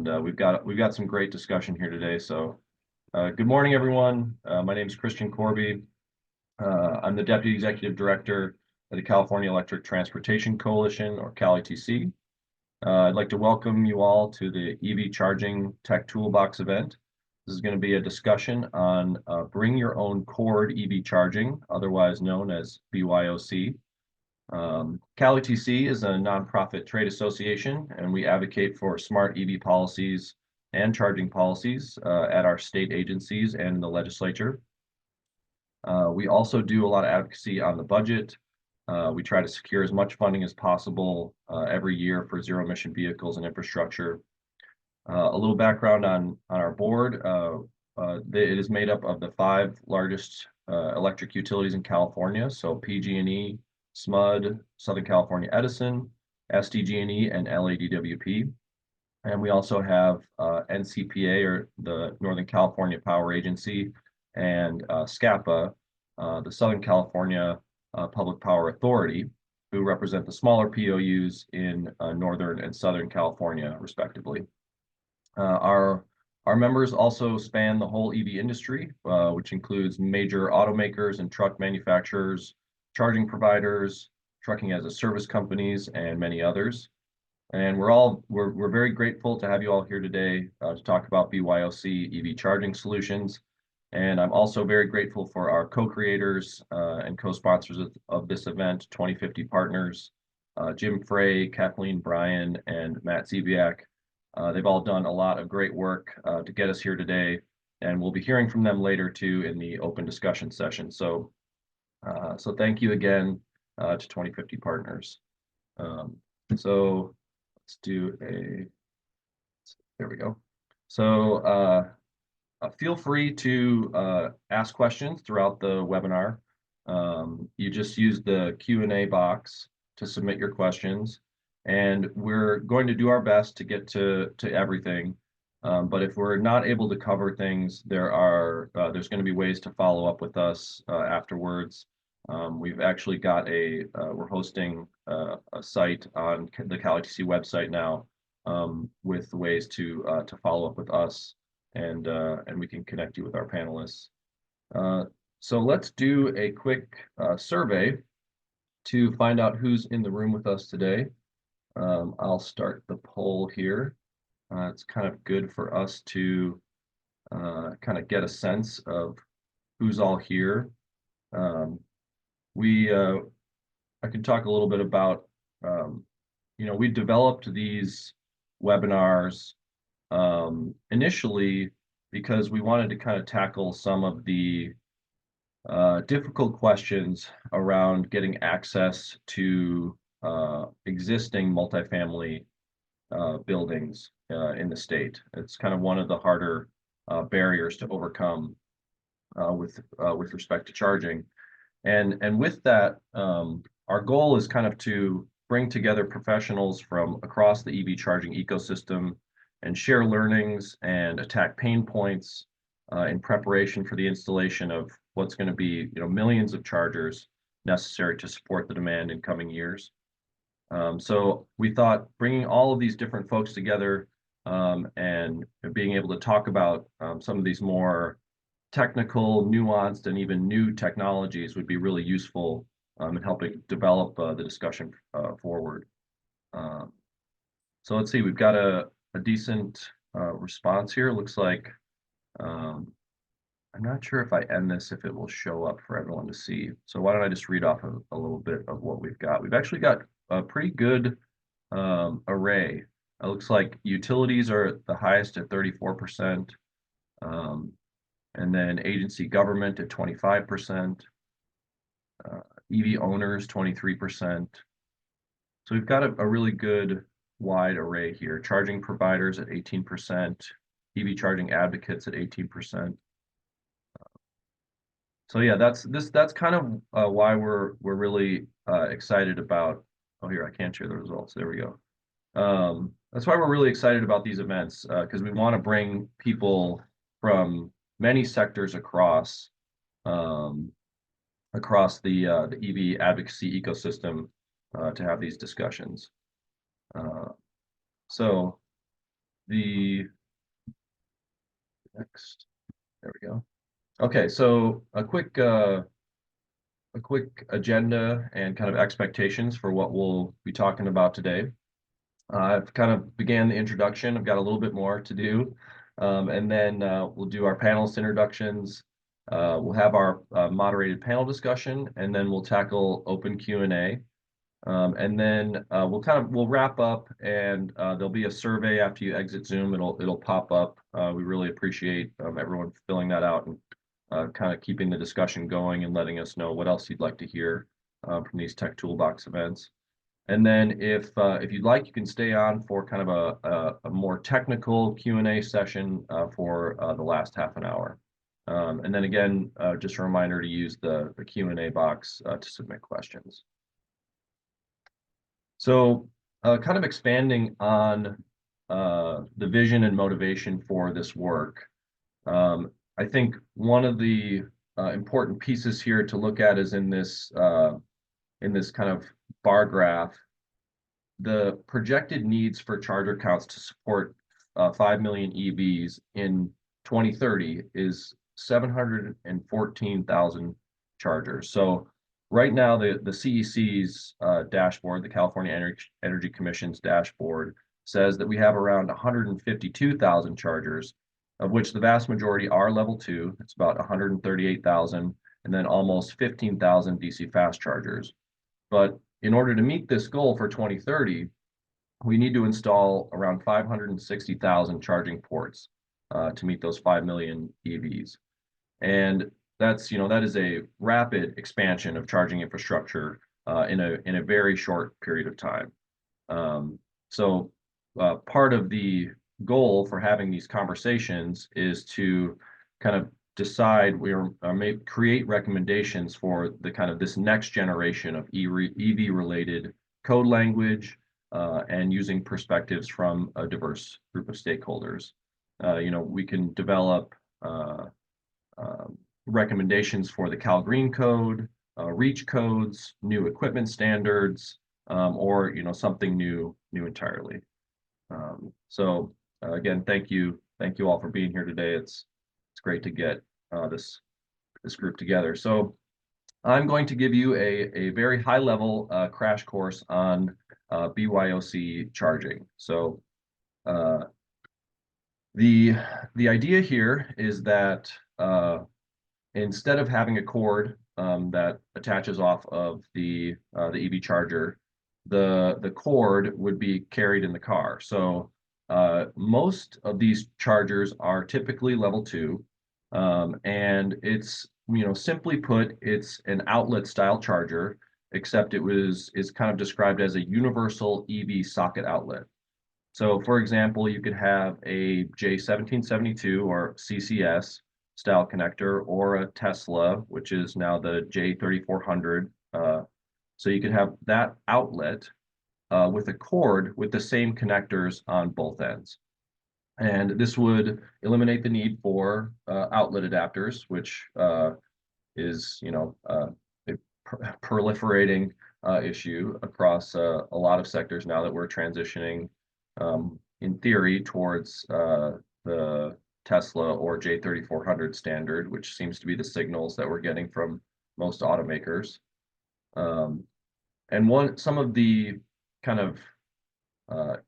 We've got some great discussion here today. So, good morning, everyone. My name is Christian Corby. I'm the Deputy Executive Director of the California Electric Transportation Coalition, or CalETC. I'd like to welcome you all to the EV Charging Tech Toolbox event. This is going to be a discussion on Bring Your Own Cord EV Charging, otherwise known as BYOC. CalETC is a nonprofit trade association, and we advocate for smart EV policies and charging policies at our state agencies and in the legislature. We also do a lot of advocacy on the budget. We try to secure as much funding as possible every year for zero-emission vehicles and infrastructure. A little background on our board. It is made up of the 5 largest electric utilities in California, so PG&E, SMUD, Southern California Edison, SDG&E, and LADWP. And we also have NCPA, or the Northern California Power Agency, and SCAPA, the Southern California Public Power Authority, who represent the smaller POUs in Northern and Southern California, respectively. Our members also span the whole EV industry, which includes major automakers and truck manufacturers, charging providers, trucking as a service companies, and many others. And we're very grateful to have you all here today to talk about BYOC EV charging solutions. And I'm also very grateful for our co-creators and co-sponsors of this event, 2050 Partners, Jim Frey, Kathleen Bryan, and Matt Zibiak. They've all done a lot of great work to get us here today, and we'll be hearing from them later too in the open discussion session. So thank you again to 2050 Partners. So let's do there we go. So feel free to ask questions throughout the webinar. You just use the Q&A box to submit your questions, and we're going to do our best to get to everything. But if we're not able to cover things, there's going to be ways to follow up with us afterwards. We've actually got we're hosting a site on the CalETC website now with ways to follow up with us, and we can connect you with our panelists. So let's do a quick survey to find out who's in the room with us today. I'll start the poll here. It's kind of good for us to kind of get a sense of who's all here. I can talk a little bit about, we developed these webinars initially because we wanted to kind of tackle some of the difficult questions around getting access to existing multifamily buildings in the state. It's kind of one of the harder barriers to overcome with respect to charging. And with that, our goal is kind of to bring together professionals from across the EV charging ecosystem and share learnings and attack pain points in preparation for the installation of what's going to be, millions of chargers necessary to support the demand in coming years. So we thought bringing all of these different folks together and being able to talk about some of these more technical, nuanced, and even new technologies would be really useful in helping develop the discussion forward. So let's see, we've got a decent response here. It looks like, I'm not sure if I end this, if it will show up for everyone to see. So why don't I just read off a little bit of what we've got. We've actually got a pretty good array. It looks like utilities are the highest at 34%. And then agency government at 25%, EV owners 23%. So we've got a really good wide array here. Charging providers at 18%, EV charging advocates at 18%. So yeah, that's kind of why we're really excited about. Oh, here, I can't share the results. There we go. That's why we're really excited about these events, because we want to bring people from many sectors across the EV advocacy ecosystem to have these discussions. So the next, there we go. Okay, so a quick agenda and kind of expectations for what we'll be talking about today. I've kind of began the introduction. I've got a little bit more to do. And then we'll do our panelist introductions. We'll have our moderated panel discussion, and then we'll tackle open Q&A. And then we'll wrap up, and there'll be a survey after you exit Zoom. It'll pop up. We really appreciate everyone filling that out and kind of keeping the discussion going and letting us know what else you'd like to hear from these Tech Toolbox events. And then if you'd like, you can stay on for kind of a more technical Q&A session for the last half an hour. And then again, just a reminder to use the Q&A box to submit questions. So kind of expanding on the vision and motivation for this work, I think one of the important pieces here to look at is in this kind of bar graph, the projected needs for charger counts to support 5 million EVs in 2030 is 714,000 chargers. So right now, the CEC's dashboard, the California Energy Commission's dashboard, says that we have around 152,000 chargers, of which the vast majority are level 2. It's about 138,000, and then almost 15,000 DC fast chargers. But in order to meet this goal for 2030, we need to install around 560,000 charging ports to meet those 5 million EVs. And that is a rapid expansion of charging infrastructure in a very short period of time. So part of the goal for having these conversations is to kind of decide create recommendations for the kind of this next generation of EV related code language and using perspectives from a diverse group of stakeholders. We can develop recommendations for the Cal Green Code, REACH codes, new equipment standards, or something new entirely. So again, thank you all for being here today. It's great to get this group together. So I'm going to give you a very high level crash course on BYOC charging. So the idea here is that instead of having a cord that attaches off of the EV charger, the cord would be carried in the car. So most of these chargers are typically level 2, and it's simply put, it's an outlet style charger, except is kind of described as a universal EV socket outlet. So for example, you could have a J1772 or CCS style connector, or a Tesla, which is now the J3400. So you can have that outlet with a cord with the same connectors on both ends. And this would eliminate the need for outlet adapters, which is a proliferating issue across a lot of sectors now that we're transitioning in theory towards the Tesla or J3400 standard, which seems to be the signals that we're getting from most automakers. And some of the kind of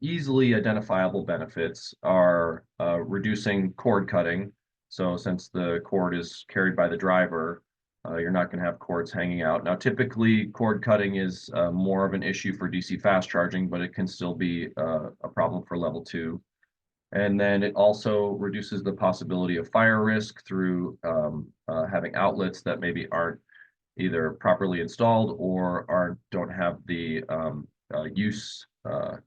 easily identifiable benefits are reducing cord cutting. So since the cord is carried by the driver, you're not going to have cords hanging out. Now, typically, cord cutting is more of an issue for DC fast charging, but it can still be a problem for level 2. And then it also reduces the possibility of fire risk through having outlets that maybe aren't either properly installed or don't have the use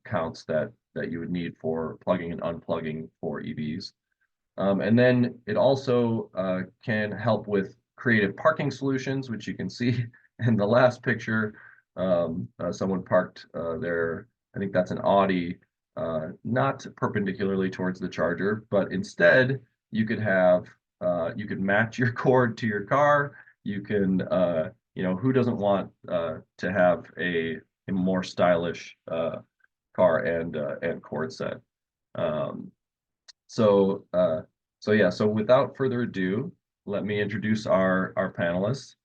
counts that you would need for plugging and unplugging for EVs. And then it also can help with creative parking solutions, which you can see in the last picture. Someone parked there, I think that's an Audi, not perpendicularly towards the charger, but instead you could match your cord to your car. You can, who doesn't want to have a more stylish car and cord set? So, so without further ado, let me introduce our panelists.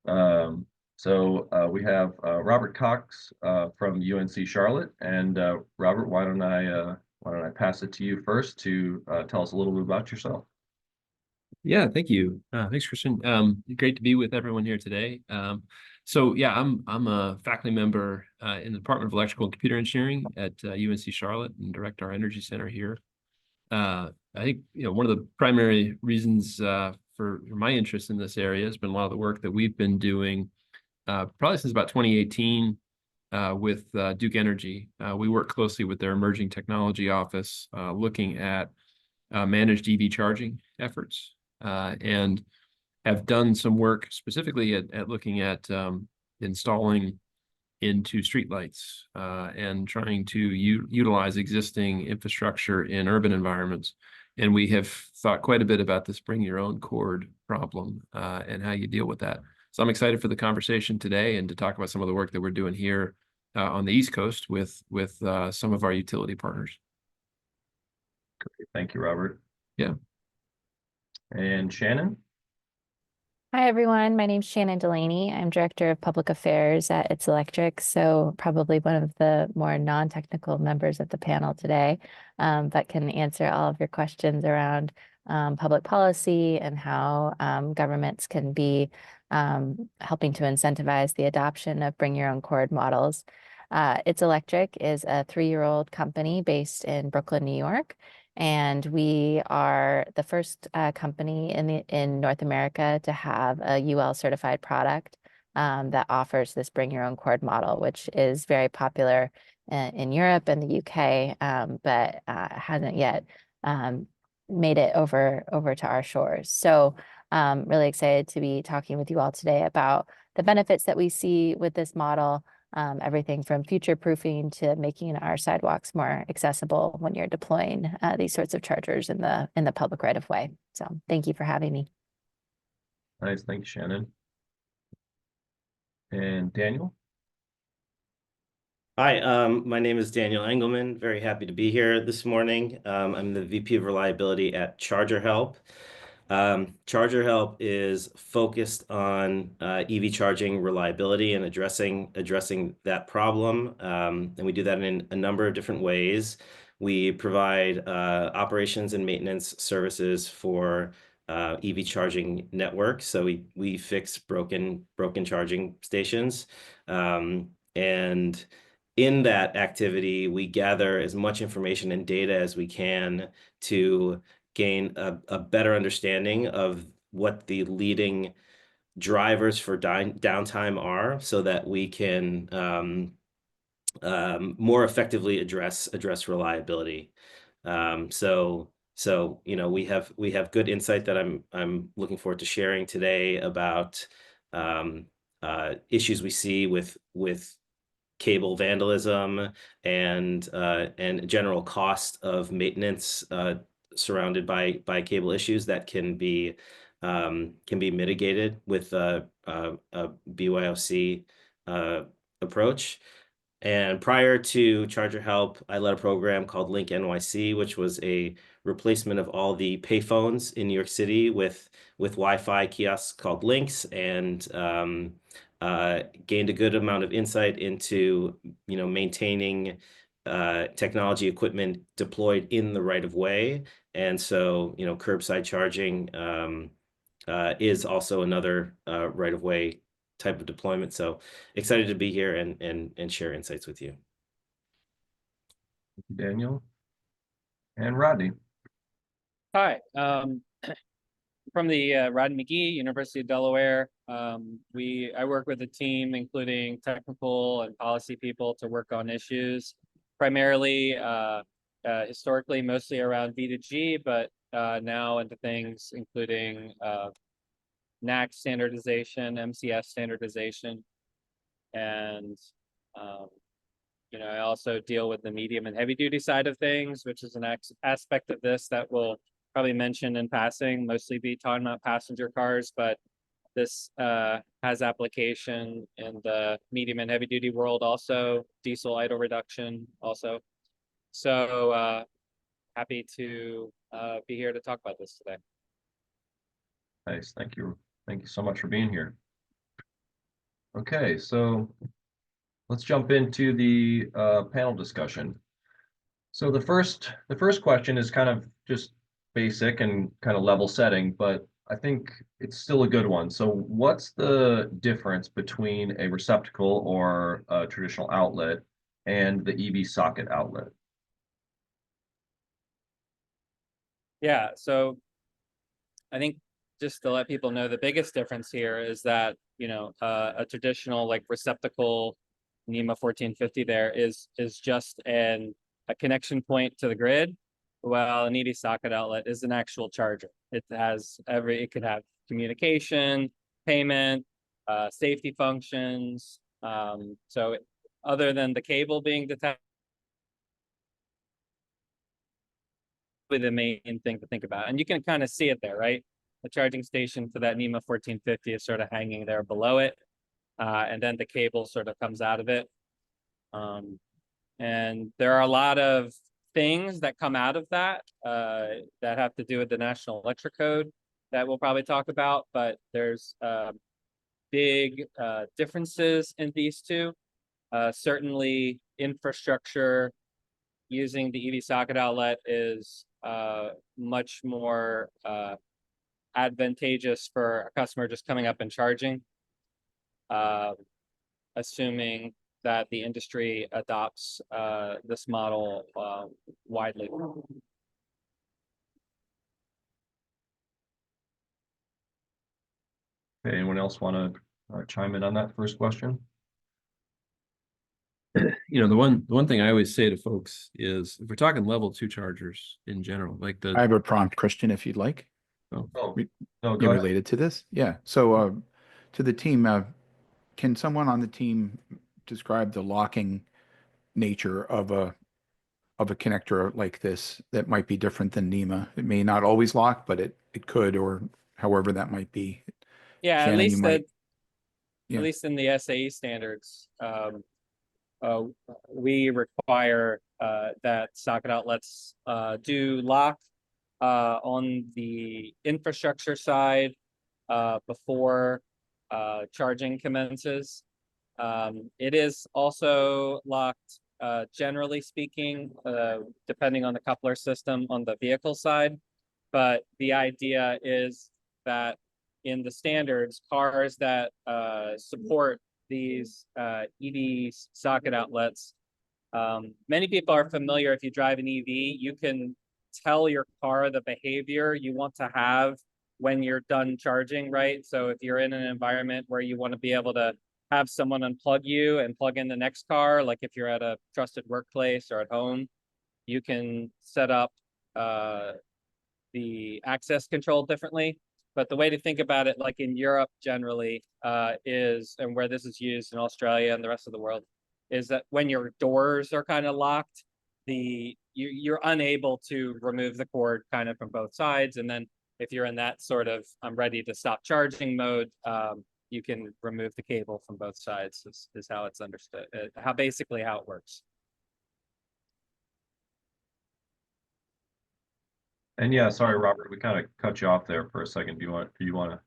We have Robert Cox from UNC Charlotte, and Robert, why don't I pass it to you first to tell us a little bit about yourself? Yeah, thank you. Thanks, Christian. Great to be with everyone here today. I'm a faculty member in the Department of Electrical and Computer Engineering at UNC Charlotte and direct our energy center here. I think one of the primary reasons for my interest in this area has been a lot of the work that we've been doing probably since about 2018 with Duke Energy. We work closely with their emerging technology office, looking at managed EV charging efforts, and have done some work specifically at looking at installing into streetlights and trying to utilize existing infrastructure in urban environments. And we have thought quite a bit about this bring your own cord problem and how you deal with that. So I'm excited for the conversation today and to talk about some of the work that we're doing here on the East Coast with some of our utility partners. Great. Thank you, Robert. Yeah. And Shannon? Hi, everyone. My name's Shannon Dunlaney. I'm Director of Public Affairs at itselectric, so probably one of the more non-technical members of the panel today, but can answer all of your questions around public policy and how governments can be helping to incentivize the adoption of bring your own cord models. itselectric is a 3-year-old company based in Brooklyn, New York. And we are the first company in North America to have a UL certified product that offers this bring your own cord model, which is very popular in Europe and the UK, but hasn't yet made it over to our shores. So really excited to be talking with you all today about the benefits that we see with this model. Everything from future-proofing to making our sidewalks more accessible when you're deploying these sorts of chargers in the public right-of-way. So thank you for having me. Nice, thank you, Shannon. And Daniel? Hi, my name is Daniel Engelman. Very happy to be here this morning. I'm the VP of Reliability at ChargerHelp. ChargerHelp is focused on EV charging reliability and addressing that problem, and we do that in a number of different ways. We provide operations and maintenance services for EV charging networks, so we fix broken charging stations, and in that activity, we gather as much information and data as we can to gain a better understanding of what the leading drivers for downtime are, so that we can more effectively address reliability. So we have good insight that I'm looking forward to sharing today about issues we see with cable vandalism and general cost of maintenance surrounded by cable issues that can be mitigated with a BYOC approach. And prior to ChargerHelp, I led a program called Link NYC, which was a replacement of all the payphones in New York City with Wi-Fi kiosks called Links, and gained a good amount of insight into maintaining technology equipment deployed in the right of way. And so curbside charging is also another right of way type of deployment. So excited to be here and share insights with you. Thank you, Daniel. And Rodney. Hi, from the Rodney McGee, University of Delaware. I work with a team including technical and policy people to work on issues, primarily historically mostly around V2G, but now into things including NAC standardization, MCS standardization, and I also deal with the medium and heavy duty side of things, which is an aspect of this that we'll probably mention in passing, mostly be talking about passenger cars, but this has application in the medium and heavy duty world also, diesel idle reduction also. So happy to be here to talk about this today. Nice, thank you. Thank you so much for being here. Okay, so let's jump into the panel discussion. So the first question is kind of just basic and kind of level setting, but I think it's still a good one. So what's the difference between a receptacle or a traditional outlet and the EV socket outlet? Yeah, so I think just to let people know, the biggest difference here is that, you know, a traditional like receptacle NEMA 1450 there is just a connection point to the grid, while an EV socket outlet is an actual charger. It could have communication, payment, safety functions. So other than the cable being detached, the main thing to think about. And you can kind of see it there, right? The charging station for that NEMA 1450 is sort of hanging there below it. And then the cable sort of comes out of it. And there are a lot of things that come out of that that have to do with the National Electric Code that we'll probably talk about, but there's big differences in these two. Certainly infrastructure using the EV socket outlet is much more advantageous for a customer just coming up and charging, assuming that the industry adopts this model widely. Okay, anyone else want to chime in on that first question? You know, the one thing I always say to folks is if we're talking level 2 chargers in general, like I have a prompt, Christian, if you'd like. No, Yeah, go ahead. related to this. Yeah. So to the team, can someone on the team describe the locking nature of a connector like this that might be different than NEMA? It may not always lock, but it could, or however that might be. Yeah, Shannon, at least you might- at least in the SAE standards, we require that socket outlets do lock on the infrastructure side before charging commences. It is also locked, generally speaking, depending on the coupler system on the vehicle side. But the idea is that in the standards, cars that support these EV socket outlets, many people are familiar. If you drive an EV, you can tell your car the behavior you want to have when you're done charging, right? So if you're in an environment where you want to be able to have someone unplug you and plug in the next car, like if you're at a trusted workplace or at home, you can set up the access control differently. But the way to think about it, like in Europe generally, is, and where this is used in Australia and the rest of the world, is that when your doors are kind of locked, you're unable to remove the cord kind of from both sides. And then if you're in that sort of I'm ready to stop charging mode, you can remove the cable from both sides is how it's understood, basically how it works. And yeah, sorry, Robert, we kind of cut you off there for a second. Do you want to?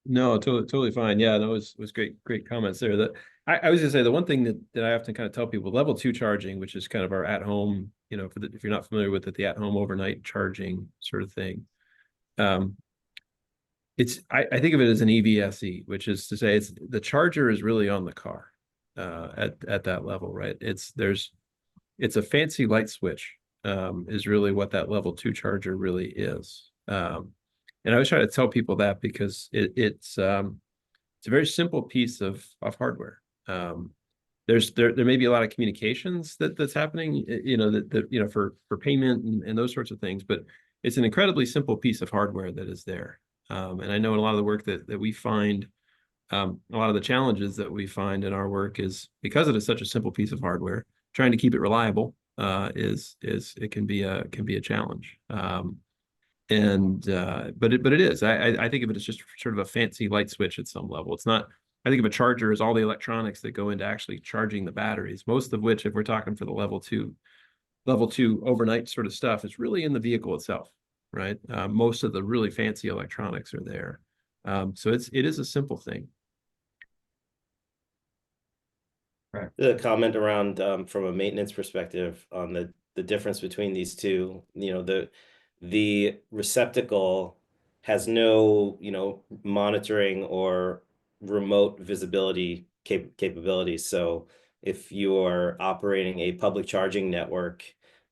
No, totally fine. Yeah, no, it was great comments there. That I was gonna say the one thing that I often kind of tell people, level 2 charging, which is kind of our at-home, you know, if you're not familiar with it, the at-home overnight charging sort of thing. I think of it as an EVSE, which is to say the charger is really on the car at that level, right? It's a fancy light switch is really what that level 2 charger really is. And I always try to tell people that because it's a very simple piece of hardware. There may be a lot of communications that's happening, you know, that you know, for payment and those sorts of things, but it's an incredibly simple piece of hardware that is there. And I know in a lot of the work that we find, a lot of the challenges that we find in our work is because it is such a simple piece of hardware, trying to keep it reliable it can be a challenge. But it is. I think of it as just sort of a fancy light switch at some level. It's not. I think of a charger as all the electronics that go into actually charging the batteries. Most of which, if we're talking for the level two overnight sort of stuff, is really in the vehicle itself. right? Most of the really fancy electronics are there. So it is a simple thing. The comment around from a maintenance perspective on the difference between these two, the receptacle has no, monitoring or remote visibility capabilities. So if you are operating a public charging network,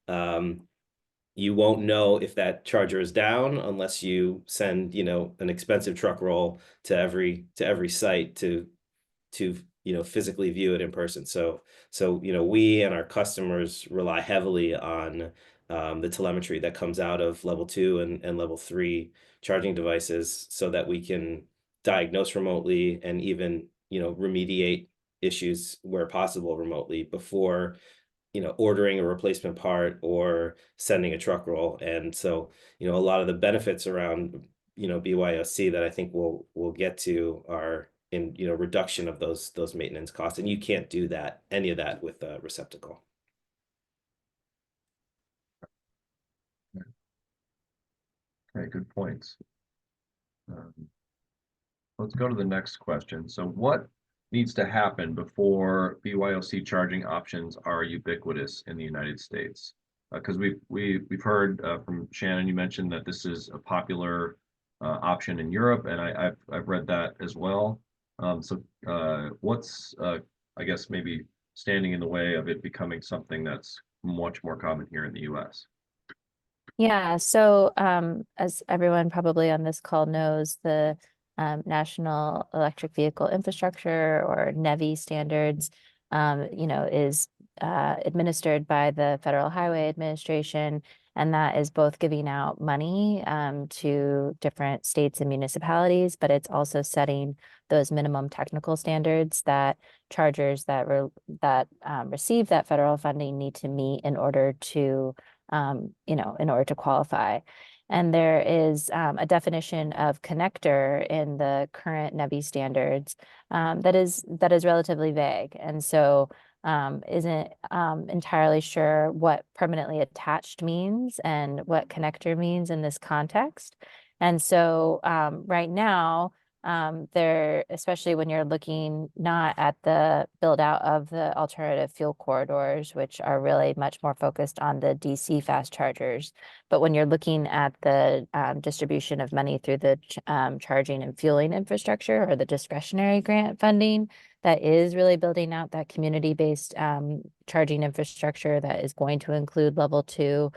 you won't know if that charger is down unless you send, an expensive truck roll to every site to physically view it in person. So we and our customers rely heavily on the telemetry that comes out of level 2 and level 3 charging devices, so that we can diagnose remotely and even remediate issues where possible remotely before ordering a replacement part or sending a truck roll. And so a lot of the benefits around BYOC that I think we'll get to are in reduction of those maintenance costs, and you can't do any of that with a receptacle. Okay, good points. Let's go to the next question. So what needs to happen before BYOC charging options are ubiquitous in the United States? Because we've heard from Shannon, you mentioned that this is a popular option in Europe, and I've read that as well. So what's I guess maybe standing in the way of it becoming something that's much more common here in the US? Yeah, so as everyone probably on this call knows, the National Electric Vehicle Infrastructure, or NEVI standards, is administered by the Federal Highway Administration, and that is both giving out money to different states and municipalities, but it's also setting those minimum technical standards that chargers that receive that federal funding need to meet in order to in order to qualify. And there is a definition of connector in the current NEVI standards that is relatively vague, and so isn't entirely sure what permanently attached means and what connector means in this context. And so right now, especially when you're looking not at the build out of the alternative fuel corridors, which are really much more focused on the DC fast chargers, but when you're looking at the distribution of money through the charging and fueling infrastructure, or the discretionary grant funding, that is really building out that community-based charging infrastructure that is going to include level 2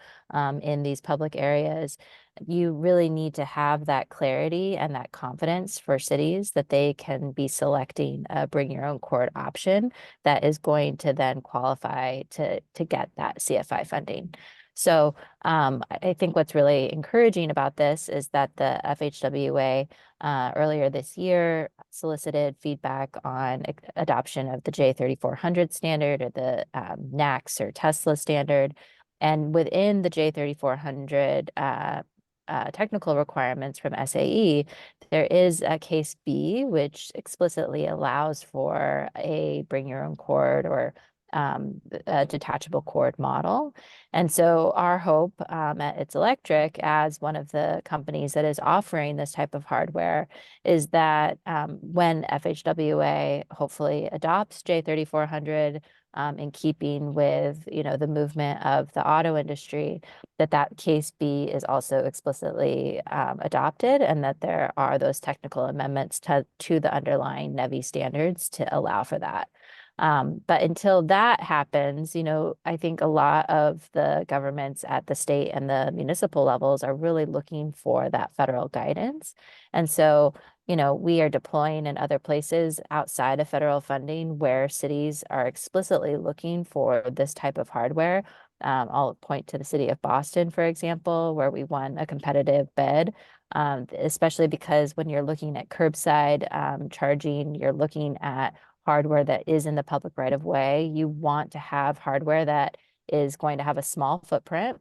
in these public areas, you really need to have that clarity and that confidence for cities that they can be selecting a bring your own cord option that is going to then qualify to get that CFI funding. So I think what's really encouraging about this is that the FHWA earlier this year solicited feedback on adoption of the J3400 standard, or the NACS or Tesla standard. And within the J3400 technical requirements from SAE, there is a case B, which explicitly allows for a bring your own cord or a detachable cord model. And so our hope at It's Electric, as one of the companies that is offering this type of hardware, is that when FHWA hopefully adopts J3400 in keeping with the movement of the auto industry, that case B is also explicitly adopted, and that there are those technical amendments to the underlying NEVI standards to allow for that. But until that happens, I think a lot of the governments at the state and the municipal levels are really looking for that federal guidance. And so, we are deploying in other places outside of federal funding where cities are explicitly looking for this type of hardware. I'll point to the city of Boston, for example, where we won a competitive bid, especially because when you're looking at curbside charging, you're looking at hardware that is in the public right of way. You want to have hardware that is going to have a small footprint,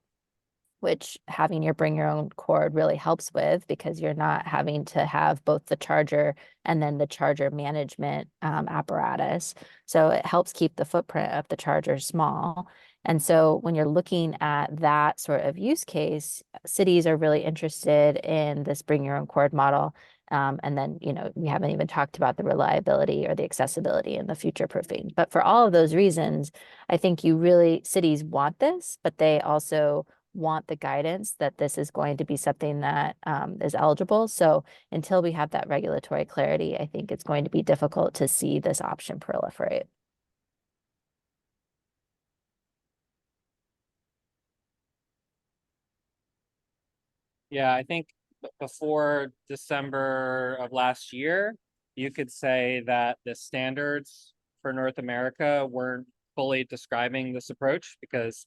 which having your bring your own cord really helps with, because you're not having to have both the charger and then the charger management apparatus. So it helps keep the footprint of the charger small. And so when you're looking at that sort of use case, cities are really interested in this bring your own cord model. And then, we haven't even talked about the reliability or the accessibility and the future proofing. But for all of those reasons, I think cities want this, but they also want the guidance that this is going to be something that is eligible. So until we have that regulatory clarity, I think it's going to be difficult to see this option proliferate. Yeah, I think before December of last year, you could say that the standards for North America weren't fully describing this approach because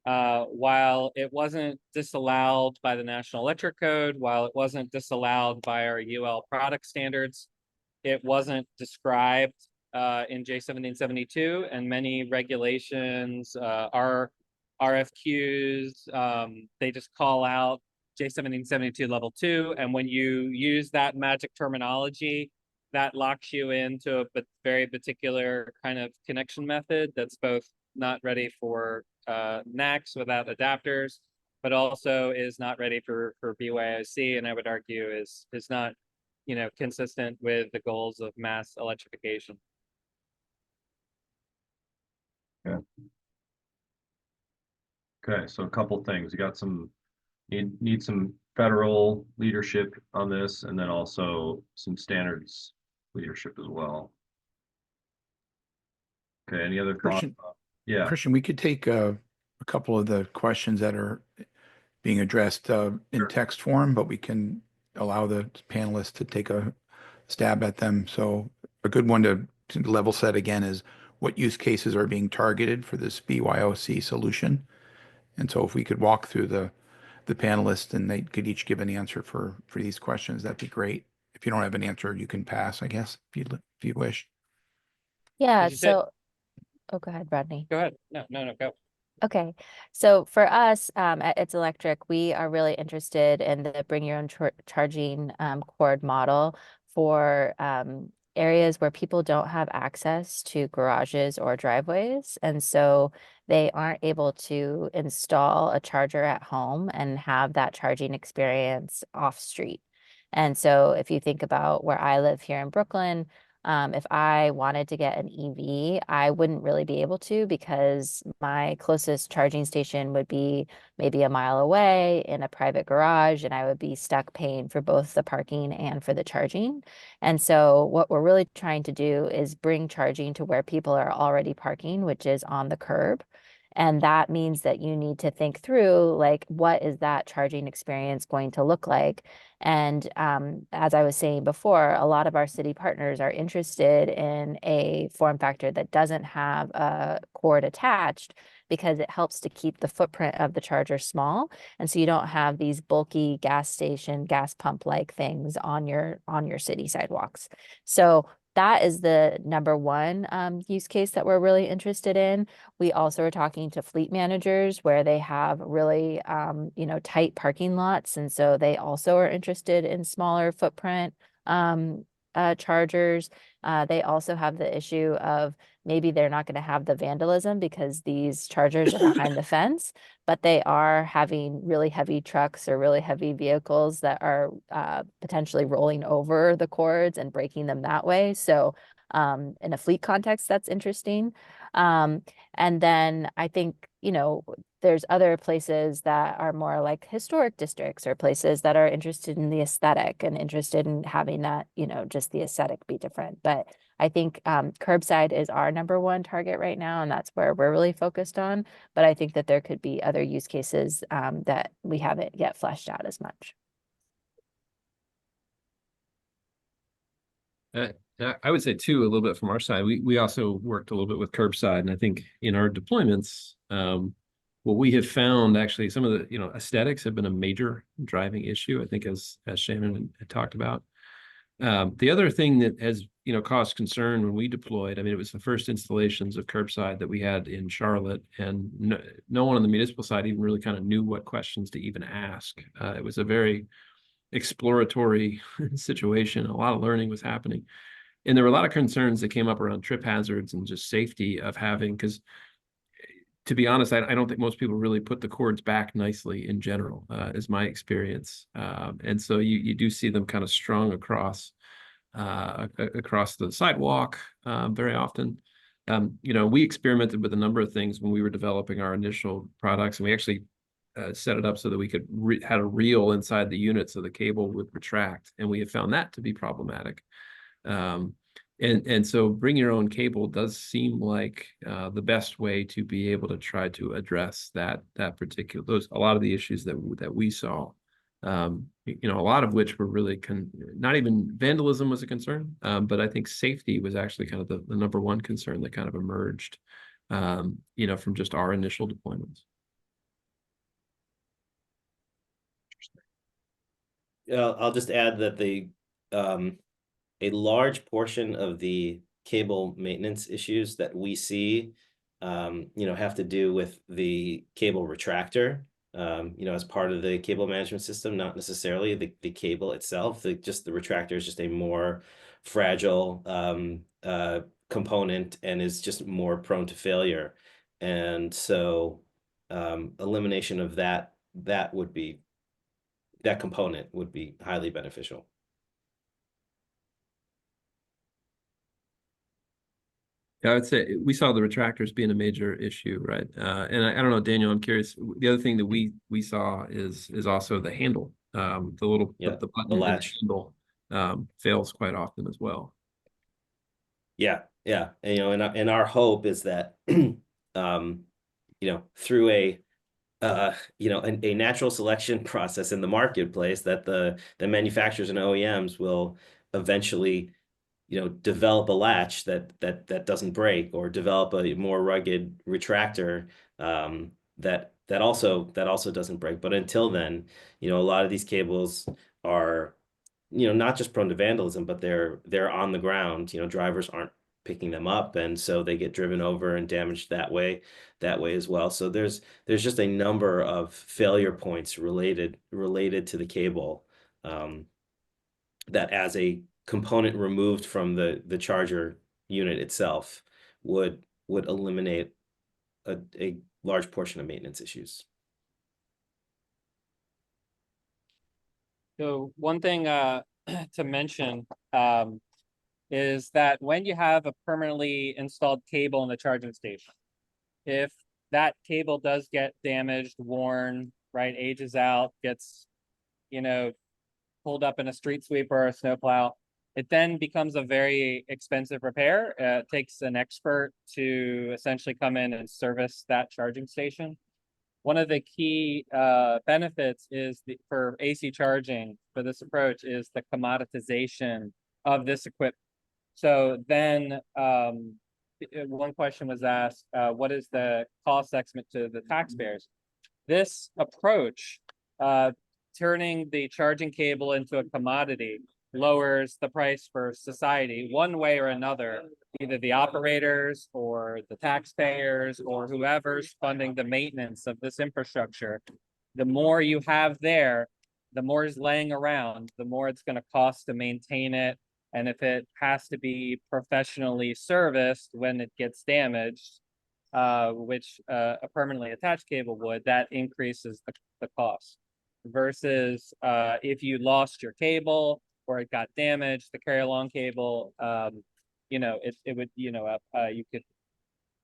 while it wasn't disallowed by the National Electric Code, while it wasn't disallowed by our UL product standards, it wasn't described in J1772, and many regulations, RFQs, they just call out J1772 level 2, and when you use that magic terminology, that locks you into a very particular kind of connection method that's both not ready for NACs without adapters, but also is not ready for BYOC, and I would argue is not consistent with the goals of mass electrification. Yeah. Okay, so a couple things. You got need some federal leadership on this, and then also some standards leadership as well. Okay, any other thoughts? Christian, Yeah. Christian, we could take a couple of the questions that are being addressed in Sure. text form, but we can allow the panelists to take a stab at them. So a good one to level set again is what use cases are being targeted for this BYOC solution. And so if we could walk through the panelists and they could each give an answer for these questions, that'd be great. If you don't have an answer, you can pass, I guess, if you wish. Yeah, As you said- oh, go ahead, Rodney. Go ahead. No, go. Okay, so for us at It's Electric, we are really interested in the bring your own charging cord model for areas where people don't have access to garages or driveways. And so they aren't able to install a charger at home and have that charging experience off street. And so if you think about where I live here in Brooklyn, if I wanted to get an EV, I wouldn't really be able to because my closest charging station would be maybe a mile away in a private garage, and I would be stuck paying for both the parking and for the charging. And so what we're really trying to do is bring charging to where people are already parking, which is on the curb. And that means that you need to think through, like, what is that charging experience going to look like? And as I was saying before, a lot of our city partners are interested in a form factor that doesn't have a cord attached because it helps to keep the footprint of the charger small. And so you don't have these bulky gas station, gas pump like things on your city sidewalks. So that is the number one use case that we're really interested in. We also are talking to fleet managers where they have really, tight parking lots. And so they also are interested in smaller footprint chargers. They also have the issue of maybe they're not going to have the vandalism because these chargers are behind the fence, but they are having really heavy trucks or really heavy vehicles that are potentially rolling over the cords and breaking them that way. So in a fleet context, that's interesting. And then I think, there's other places that are more like historic districts or places that are interested in the aesthetic and interested in having that, just the aesthetic be different. But I think curbside is our number one target right now, and that's where we're really focused on. But I think that there could be other use cases that we haven't yet fleshed out as much. I would say too, a little bit from our side, we also worked a little bit with curbside, and I think in our deployments, what we have found actually some of the aesthetics have been a major driving issue, I think, as Shannon had talked about. The other thing that has caused concern when we deployed, I mean, it was the first installations of curbside that we had in Charlotte, and no one on the municipal side even really kind of knew what questions to even ask. It was a very exploratory situation. A lot of learning was happening. And there were a lot of concerns that came up around trip hazards and just safety of having, because to be honest, I don't think most people really put the cords back nicely in general, is my experience. And so you do see them kind of strung across the sidewalk very often. We experimented with a number of things when we were developing our initial products, and we actually set it up so that we could had a reel inside the unit so the cable would retract, and we have found that to be problematic. And so bring your own cable does seem like the best way to be able to try to address that particular a lot of the issues that we saw. A lot of which were really not even vandalism was a concern, but I think safety was actually kind of the number one concern that kind of emerged, from just our initial deployments. I'll just add that a large portion of the cable maintenance issues that we see, have to do with the cable retractor, as part of the cable management system, not necessarily the cable itself. Just the retractor is just a more fragile component and is just more prone to failure. And so elimination of that component would be highly beneficial. Yeah, I would say we saw the retractors being a major issue, right? And I don't know, Daniel, I'm curious. The other thing that we saw is also the handle. The little the button the in latch handle fails quite often as well. Yeah. And our hope is that through a natural selection process in the marketplace, that the manufacturers and OEMs will eventually develop a latch that doesn't break, or develop a more rugged retractor that also doesn't break. But until then, a lot of these cables are not just prone to vandalism, but they're on the ground. Drivers aren't picking them up, and so they get driven over and damaged that way as well. So there's just a number of failure points related to the cable, that as a component removed from the charger unit itself would eliminate a large portion of maintenance issues. So one thing to mention is that when you have a permanently installed cable in the charging station, if that cable does get damaged, worn, right, ages out, gets, pulled up in a street sweeper or a snowplow, it then becomes a very expensive repair. It takes an expert to essentially come in and service that charging station. One of the key benefits is for AC charging for this approach is the commoditization of this equipment. So then one question was asked, what is the cost estimate to the taxpayers? This approach, turning the charging cable into a commodity, lowers the price for society one way or another, either the operators or the taxpayers or whoever's funding the maintenance of this infrastructure. The more you have there, the more is laying around, the more it's going to cost to maintain it. And if it has to be professionally serviced when it gets damaged, which a permanently attached cable would, that increases the cost. Versus if you lost your cable or it got damaged, the carry-along cable, it would, you could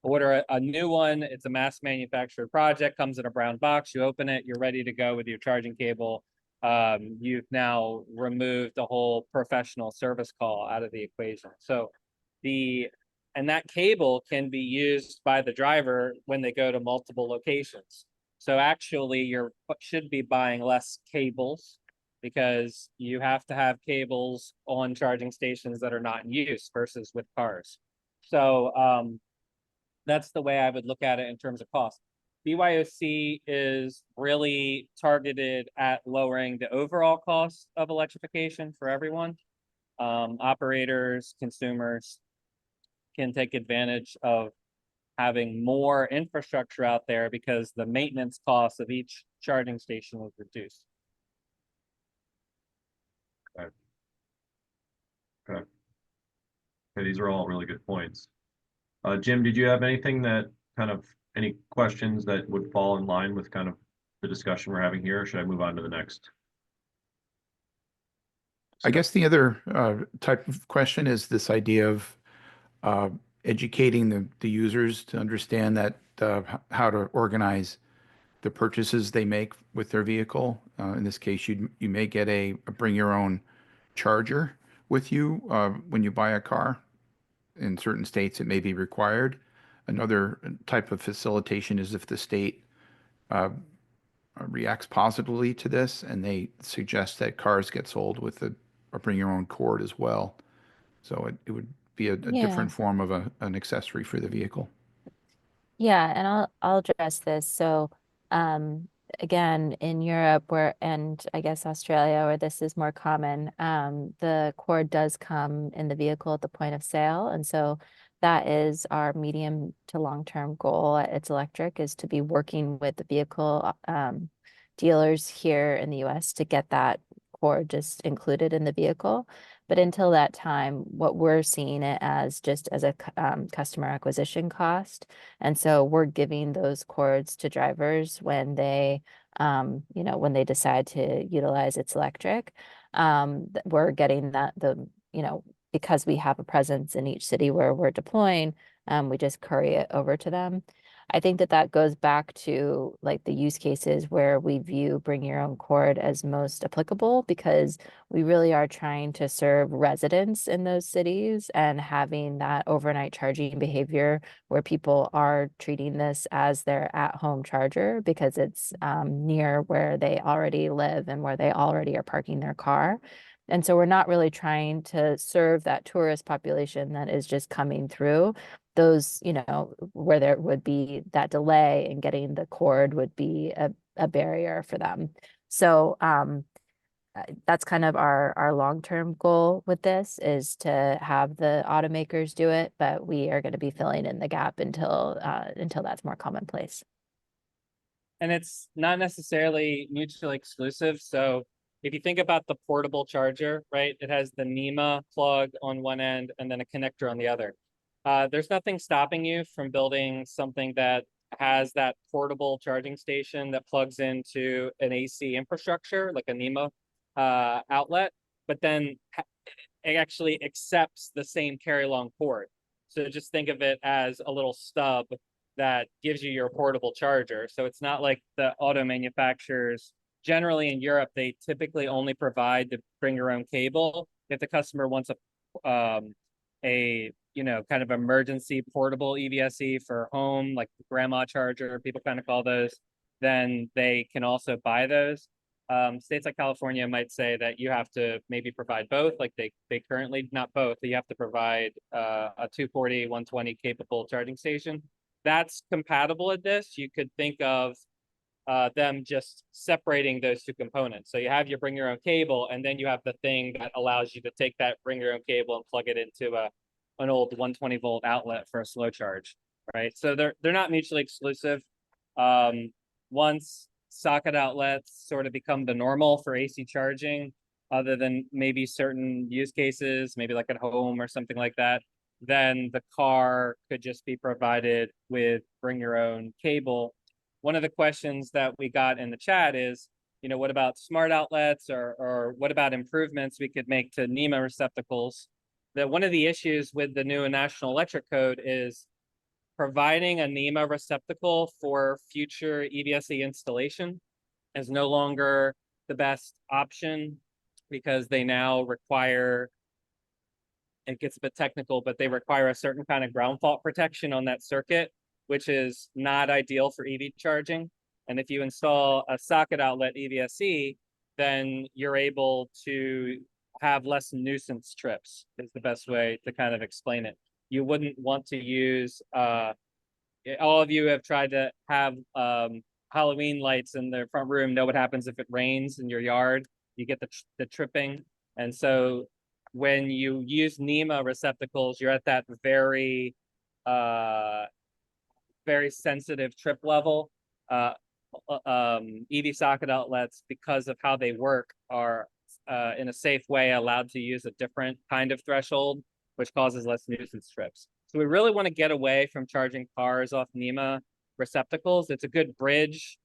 order a new one. It's a mass manufactured project, comes in a brown box, you open it, you're ready to go with your charging cable. You've now removed the whole professional service call out of the equation. So and that cable can be used by the driver when they go to multiple locations. So actually you should be buying less cables, because you have to have cables on charging stations that are not in use versus with cars. So that's the way I would look at it in terms of cost. BYOC is really targeted at lowering the overall cost of electrification for everyone. Operators, consumers can take advantage of having more infrastructure out there because the maintenance cost of each charging station is reduced. Okay, these are all really good points. Jim, did you have anything that kind of any questions that would fall in line with kind of the discussion we're having here, or should I move on to the next? I guess the other type of question is this idea of educating the users to understand that how to organize the purchases they make with their vehicle. In this case, you may get a bring your own charger with you when you buy a car. In certain states, it may be required. Another type of facilitation is if the state reacts positively to this and they suggest that cars get sold with a bring your own cord as well. So it would be a Yeah. different form of an accessory for the vehicle. Yeah, and I'll address this. So, again, in Europe and I guess Australia, where this is more common, the cord does come in the vehicle at the point of sale. And so that is our medium to long-term goal at It's Electric, is to be working with the vehicle dealers here in the US to get that cord just included in the vehicle. But until that time, what we're seeing it as just as a customer acquisition cost. And so we're giving those cords to drivers when they, when they decide to utilize It's Electric. We're getting because we have a presence in each city where we're deploying, we just courier it over to them. I think that goes back to like the use cases where we view bring your own cord as most applicable, because we really are trying to serve residents in those cities and having that overnight charging behavior where people are treating this as their at-home charger because it's near where they already live and where they already are parking their car. And so we're not really trying to serve that tourist population that is just coming through. Those, where there would be that delay in getting the cord would be a barrier for them. So that's kind of our long-term goal with this, is to have the automakers do it, but we are going to be filling in the gap until that's more commonplace. And it's not necessarily mutually exclusive. So if you think about the portable charger, right, it has the NEMA plug on one end and then a connector on the other. There's nothing stopping you from building something that has that portable charging station that plugs into an AC infrastructure, like a NEMA outlet, but then it actually accepts the same carry-along port. So just think of it as a little stub that gives you your portable charger. So it's not like the auto manufacturers, generally in Europe, they typically only provide the bring your own cable. If the customer wants a kind of emergency portable EVSE for home, like the grandma charger, people kind of call those, then they can also buy those. States like California might say that you have to maybe provide both, like they currently, not both, you have to provide a 240, 120 capable charging station. That's compatible with this. You could think of them just separating those two components. So you have your bring your own cable, and then you have the thing that allows you to take that bring your own cable and plug it into an old 120 volt outlet for a slow charge, right? So they're not mutually exclusive. Once socket outlets sort of become the normal for AC charging, other than maybe certain use cases, maybe like at home or something like that, then the car could just be provided with bring your own cable. One of the questions that we got in the chat is, what about smart outlets, or what about improvements we could make to NEMA receptacles? That one of the issues with the new National Electric Code is providing a NEMA receptacle for future EVSE installation is no longer the best option, because they now require, it gets a bit technical, but they require a certain kind of ground fault protection on that circuit, which is not ideal for EV charging. And if you install a socket outlet EVSE, then you're able to have less nuisance trips, is the best way to kind of explain it. You wouldn't want to use, all of you have tried to have Halloween lights in their front room, know what happens if it rains in your yard, you get the tripping. And so when you use NEMA receptacles, you're at that very sensitive trip level. EV socket outlets, because of how they work, are in a safe way allowed to use a different kind of threshold, which causes less nuisance trips. So we really want to get away from charging cars off NEMA receptacles. It's a good bridge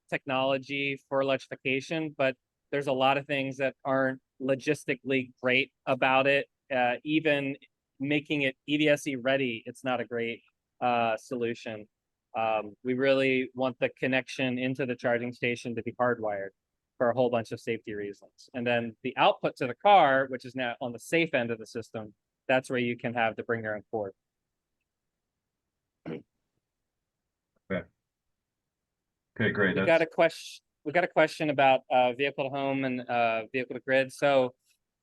technology for electrification, but there's a lot of things that aren't logistically great about it. Even making it EVSE ready, it's not a great solution. We really want the connection into the charging station to be hardwired for a whole bunch of safety reasons. And then the output to the car, which is now on the safe end of the system, that's where you can have the bring your own cord. Okay, great. We got a question about vehicle to home and vehicle to grid. So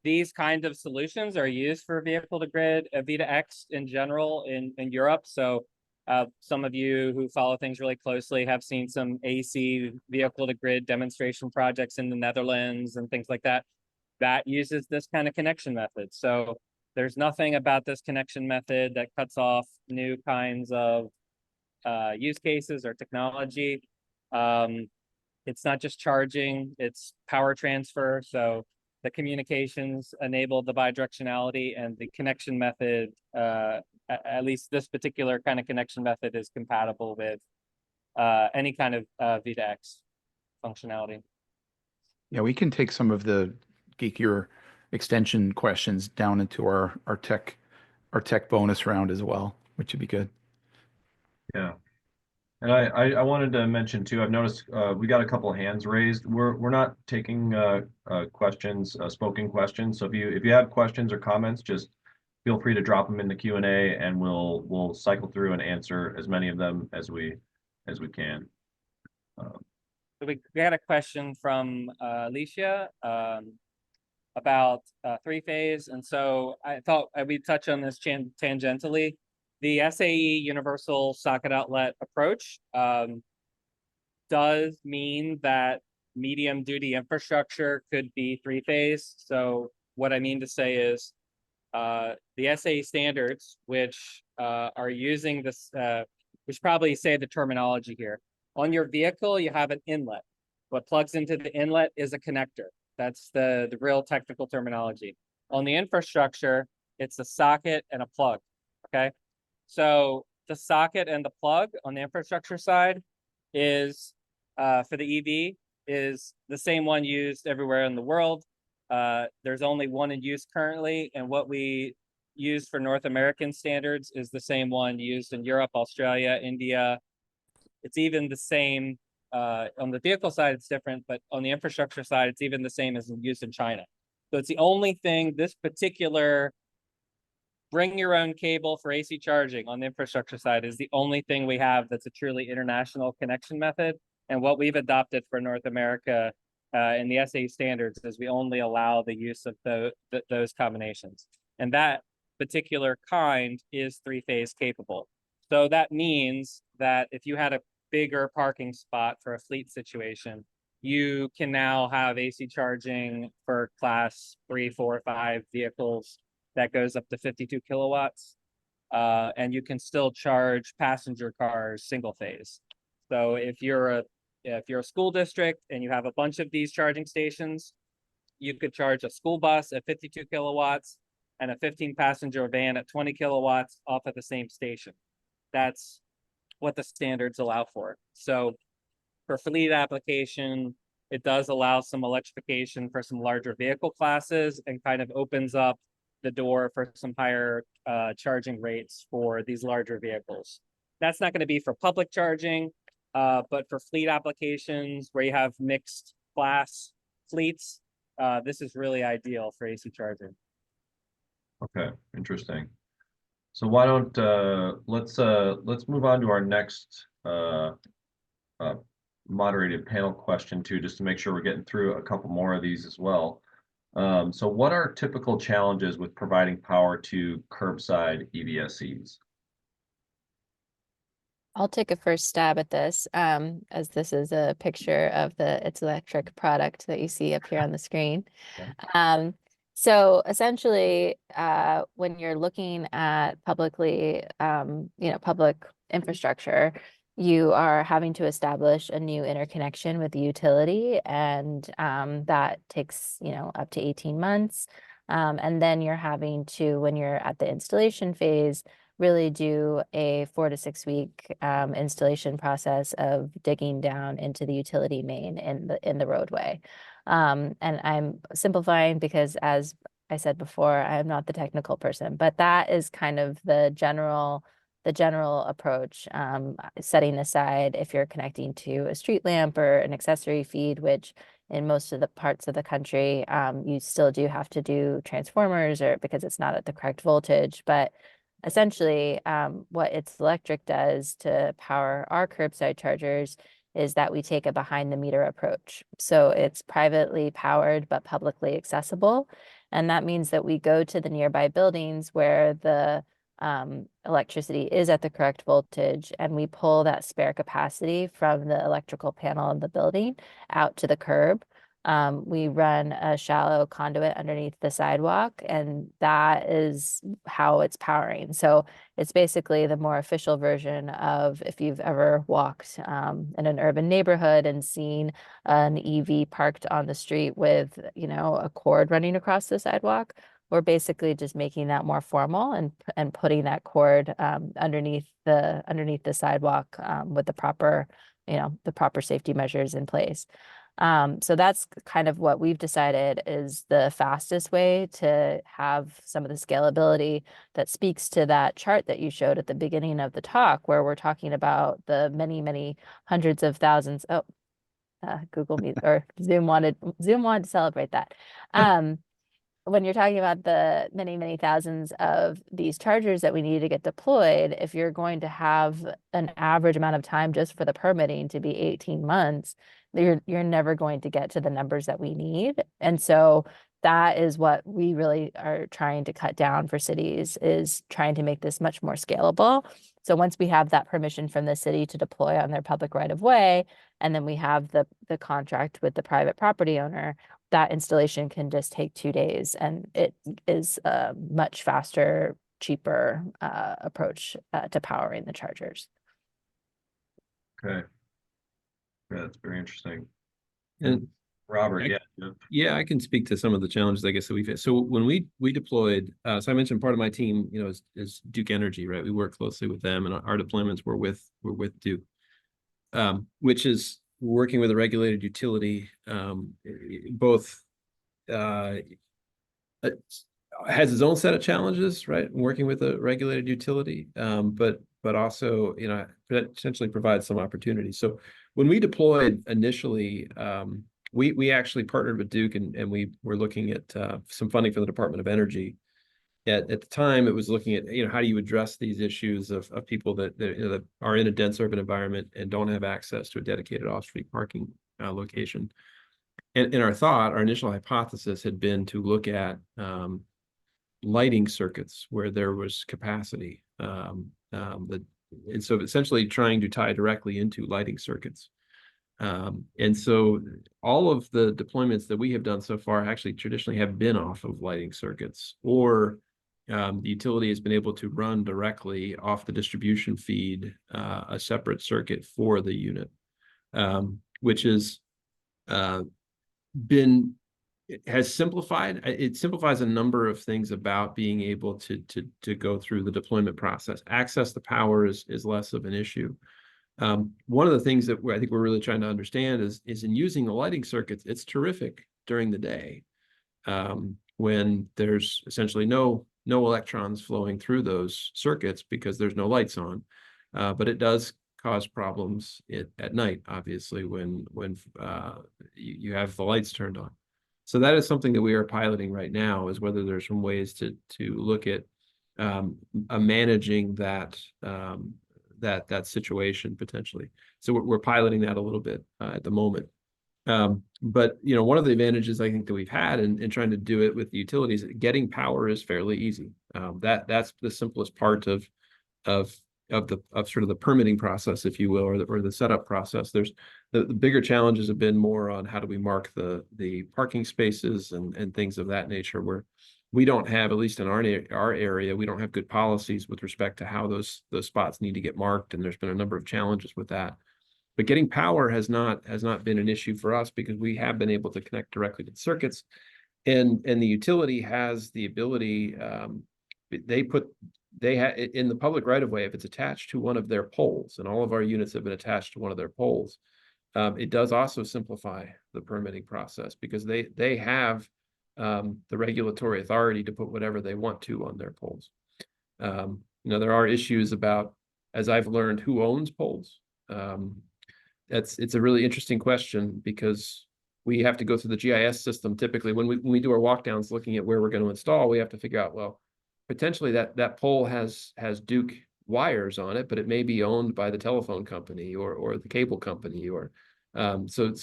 these kinds of solutions are used for vehicle to grid, V2X in general in Europe. So some of you who follow things really closely have seen some AC vehicle to grid demonstration projects in the Netherlands and things like that. That uses this kind of connection method. So there's nothing about this connection method that cuts off new kinds of use cases or technology. It's not just charging, it's power transfer. So the communications enable the bidirectionality, and the connection method, at least this particular kind of connection method, is compatible with any kind of V2X functionality. Yeah, we can take some of the geekier extension questions down into our tech bonus round as well, which would be good. Yeah. And I wanted to mention too, I've noticed we got a couple of hands raised. We're not taking questions, spoken questions. So if you have questions or comments, just feel free to drop them in the Q&A, and we'll cycle through and answer as many of them as we can. So we got a question from Alicia about three-phase, and so I thought we'd touch on this tangentially. The SAE universal socket outlet approach does mean that medium duty infrastructure could be three-phase. So what I mean to say is the SAE standards, which are using this, we should probably say the terminology here. On your vehicle, you have an inlet. What plugs into the inlet is a connector. That's the real technical terminology. On the infrastructure, it's a socket and a plug, okay? So the socket and the plug on the infrastructure side is, for the EV, is the same one used everywhere in the world. There's only one in use currently, and what we use for North American standards is the same one used in Europe, Australia, India. It's even the same, on the vehicle side, it's different, but on the infrastructure side, it's even the same as used in China. So it's the only thing, this particular bring your own cable for AC charging on the infrastructure side is the only thing we have that's a truly international connection method. And what we've adopted for North America in the SAE standards is we only allow the use of those combinations. And that particular kind is three-phase capable. So that means that if you had a bigger parking spot for a fleet situation, you can now have AC charging for class 3, 4, 5 vehicles that goes up to 52 kilowatts. And you can still charge passenger cars single phase. So if you're a school district and you have a bunch of these charging stations, you could charge a school bus at 52 kilowatts and a 15 passenger van at 20 kilowatts off at the same station. That's what the standards allow for. So for fleet application, it does allow some electrification for some larger vehicle classes and kind of opens up the door for some higher charging rates for these larger vehicles. That's not going to be for public charging, but for fleet applications where you have mixed class fleets, this is really ideal for AC charging. Okay, interesting. So why don't let's move on to our next moderated panel question too, just to make sure we're getting through a couple more of these as well. So what are typical challenges with providing power to curbside EVSEs? I'll take a first stab at this, as this is a picture of the itselectric product that you see up here on the screen. Yeah. So essentially, when you're looking at publicly, public infrastructure, you are having to establish a new interconnection with the utility, and that takes, up to 18 months. And then you're having to, when you're at the installation phase, really do a 4 to 6 week installation process of digging down into the utility main in the roadway. And I'm simplifying because, as I said before, I am not the technical person, but that is kind of the general approach, setting aside if you're connecting to a street lamp or an accessory feed, which in most of the parts of the country, you still do have to do transformers or because it's not at the correct voltage. But essentially, what itselectric does to power our curbside chargers is that we take a behind the meter approach. So it's privately powered but publicly accessible. And that means that we go to the nearby buildings where the electricity is at the correct voltage, and we pull that spare capacity from the electrical panel of the building out to the curb. We run a shallow conduit underneath the sidewalk, and that is how it's powering. So it's basically the more official version of if you've ever walked in an urban neighborhood and seen an EV parked on the street with, a cord running across the sidewalk. We're basically just making that more formal and putting that cord underneath the sidewalk with the proper safety measures in place. So that's kind of what we've decided is the fastest way to have some of the scalability that speaks to that chart that you showed at the beginning of the talk, where we're talking about the many, many hundreds of thousands. Google Meet or Zoom wanted to celebrate that. When you're talking about the many, many thousands of these chargers that we need to get deployed, if you're going to have an average amount of time just for the permitting to be 18 months, you're never going to get to the numbers that we need. And so that is what we really are trying to cut down for cities, is trying to make this much more scalable. So once we have that permission from the city to deploy on their public right of way, and then we have the contract with the private property owner, that installation can just take 2 days, and it is a much faster, cheaper approach to powering the chargers. Okay. Yeah, that's very interesting. And Robert, I- yeah. Yeah, I can speak to some of the challenges, I guess, that we've had. So when we deployed, so I mentioned part of my team, is Duke Energy, right? We work closely with them, and our deployments were with Duke, which is working with a regulated utility, both has its own set of challenges, right? Working with a regulated utility, but also, potentially provides some opportunities. So when we deployed initially, we actually partnered with Duke, and we were looking at some funding from the Department of Energy. At the time, it was looking at, how do you address these issues of people that are in a dense urban environment and don't have access to a dedicated off-street parking location. And our initial hypothesis had been to look at lighting circuits where there was capacity. And so essentially trying to tie directly into lighting circuits. And so all of the deployments that we have done so far actually traditionally have been off of lighting circuits, or the utility has been able to run directly off the distribution feed a separate circuit for the unit, which has simplified. It simplifies a number of things about being able to go through the deployment process. Access to power is less of an issue. One of the things that I think we're really trying to understand is in using the lighting circuits, it's terrific during the day when there's essentially no electrons flowing through those circuits because there's no lights on. But it does cause problems at night, obviously, when you have the lights turned on. So that is something that we are piloting right now, is whether there's some ways to look at managing that situation potentially. So we're piloting that a little bit at the moment. But one of the advantages I think that we've had in trying to do it with the utilities, getting power is fairly easy. That's the simplest part of sort of the permitting process, if you will, or the setup process. There's the bigger challenges have been more on how do we mark the parking spaces and things of that nature, where we don't have, at least in our area, we don't have good policies with respect to how those spots need to get marked, and there's been a number of challenges with that. But getting power has not been an issue for us because we have been able to connect directly to the circuits, and the utility has the ability. they have in the public right of way, if it's attached to one of their poles, and all of our units have been attached to one of their poles, it does also simplify the permitting process because they have the regulatory authority to put whatever they want to on their poles. There are issues about, as I've learned, who owns poles. It's a really interesting question because we have to go through the GIS system. Typically, when we do our walkdowns looking at where we're going to install, we have to figure out, well, potentially that pole has Duke wires on it, but it may be owned by the telephone company or the cable company, or so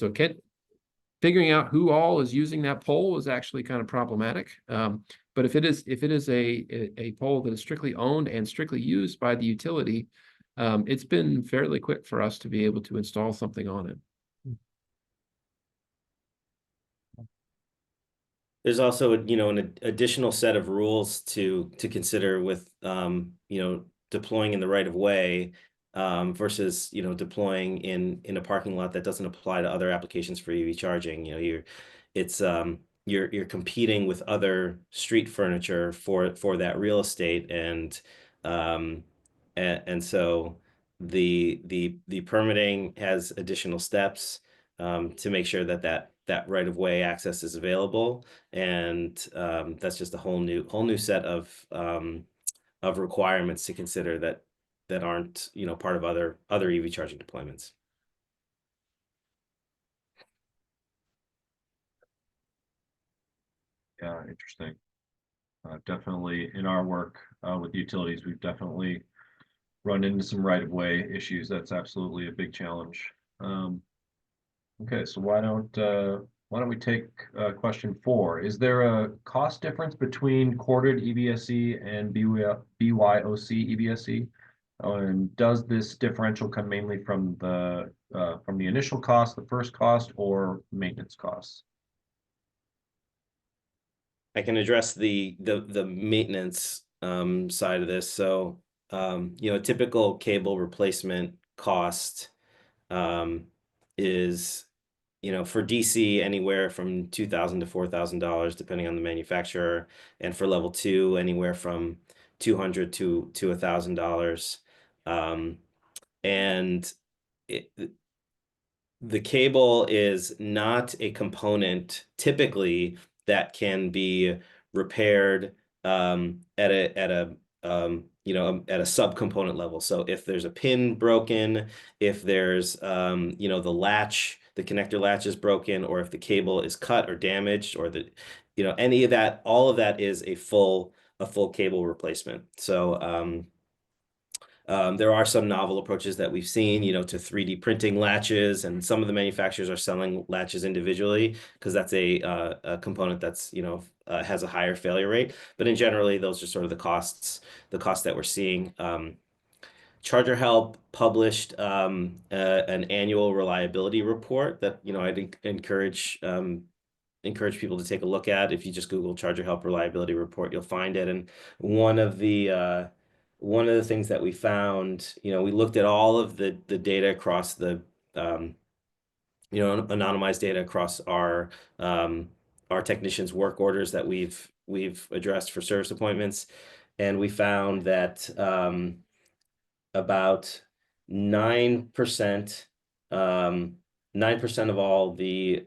figuring out who all is using that pole is actually kind of problematic. But if it is a pole that is strictly owned and strictly used by the utility, it's been fairly quick for us to be able to install something on it. There's also, an additional set of rules to consider with, deploying in the right of way, versus, deploying in a parking lot that doesn't apply to other applications for EV charging. You're competing with other street furniture for that real estate, and so the permitting has additional steps to make sure that right of way access is available, and that's just a whole new set of requirements to consider that aren't part of other EV charging deployments. Yeah, interesting. Definitely in our work with utilities, we've definitely run into some right-of-way issues. That's absolutely a big challenge. Okay, so why don't we take question 4? Is there a cost difference between corded EVSE and BYOC EVSE? And does this differential come mainly from the initial cost, the first cost, or maintenance costs? I can address the maintenance side of this. So, a typical cable replacement cost is, for DC, anywhere from $2,000 to $4,000, depending on the manufacturer, and for level 2, anywhere from $200 to $1,000. And the cable is not a component typically that can be repaired at a subcomponent level. So if there's a pin broken, if there's the latch, the connector latch is broken, or if the cable is cut or damaged, or any of that, all of that is a full cable replacement. So there are some novel approaches that we've seen, to 3D printing latches, and some of the manufacturers are selling latches individually because that's a component that's, has a higher failure rate. But in generally, those are sort of the costs that we're seeing. ChargerHelp published an annual reliability report that, I'd encourage people to take a look at. If you just Google ChargerHelp reliability report, you'll find it. And one of the things that we found, we looked at all of the data across the, anonymized data across our technicians' work orders that we've addressed for service appointments, and we found that about 9% of all the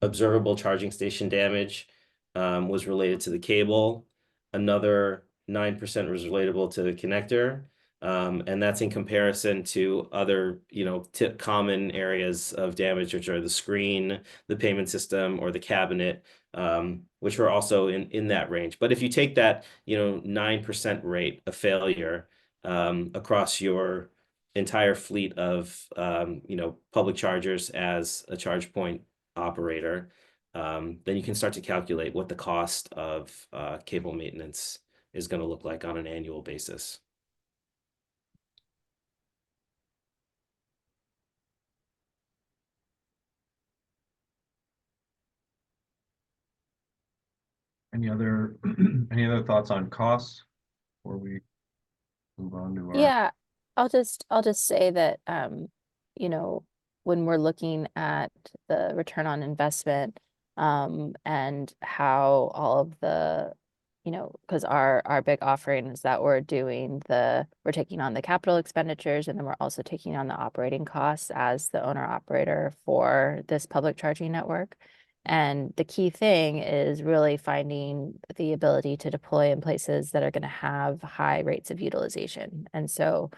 observable charging station damage was related to the cable. Another 9% was relatable to the connector, and that's in comparison to other, common areas of damage, which are the screen, the payment system, or the cabinet, which were also in that range. But if you take that, 9% rate of failure across your entire fleet of, public chargers as a charge point operator, then you can start to calculate what the cost of cable maintenance is going to look like on an annual basis. Any other thoughts on costs before we move on to our? Yeah, I'll just say that when we're looking at the return on investment and how all of the you know, because our big offering is that we're taking on the capital expenditures, and then we're also taking on the operating costs as the owner operator for this public charging network. And the key thing is really finding the ability to deploy in places that are going to have high rates of utilization. And so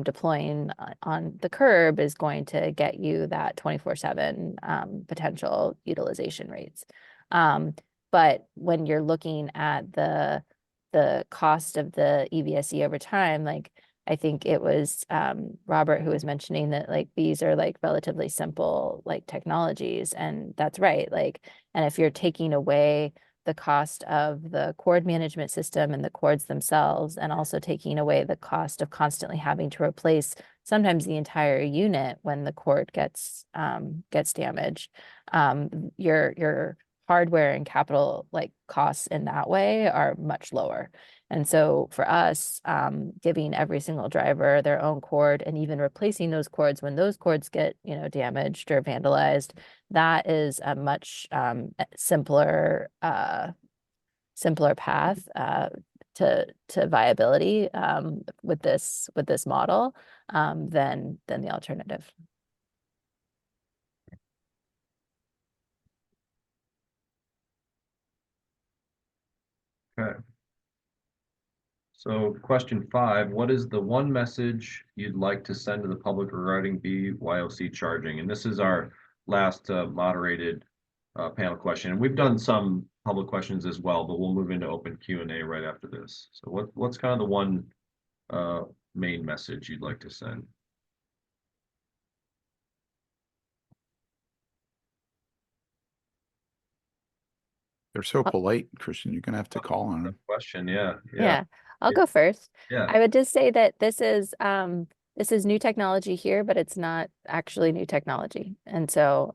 deploying on the curb is going to get you that 24/7 potential utilization rates. But when you're looking at the cost of the EVSE over time, like I think it was Robert who was mentioning that like these are like relatively simple like technologies, and that's right. Like, and if you're taking away the cost of the cord management system and the cords themselves, and also taking away the cost of constantly having to replace sometimes the entire unit when the cord gets damaged, your hardware and capital like costs in that way are much lower. And so for us, giving every single driver their own cord and even replacing those cords when those cords get, you know, damaged or vandalized, that is a much simpler path to viability with this model than the alternative. Okay. So question 5, what is the one message you'd like to send to the public regarding BYOC charging? And this is our last moderated panel question. And we've done some public questions as well, but we'll move into open Q&A right after this. So what's kind of the one main message you'd like to send? They're so polite, Christian. You're gonna have to call on them. Question, yeah. Yeah, I'll go first. Yeah. I would just say that this is new technology here, but it's not actually new technology. And so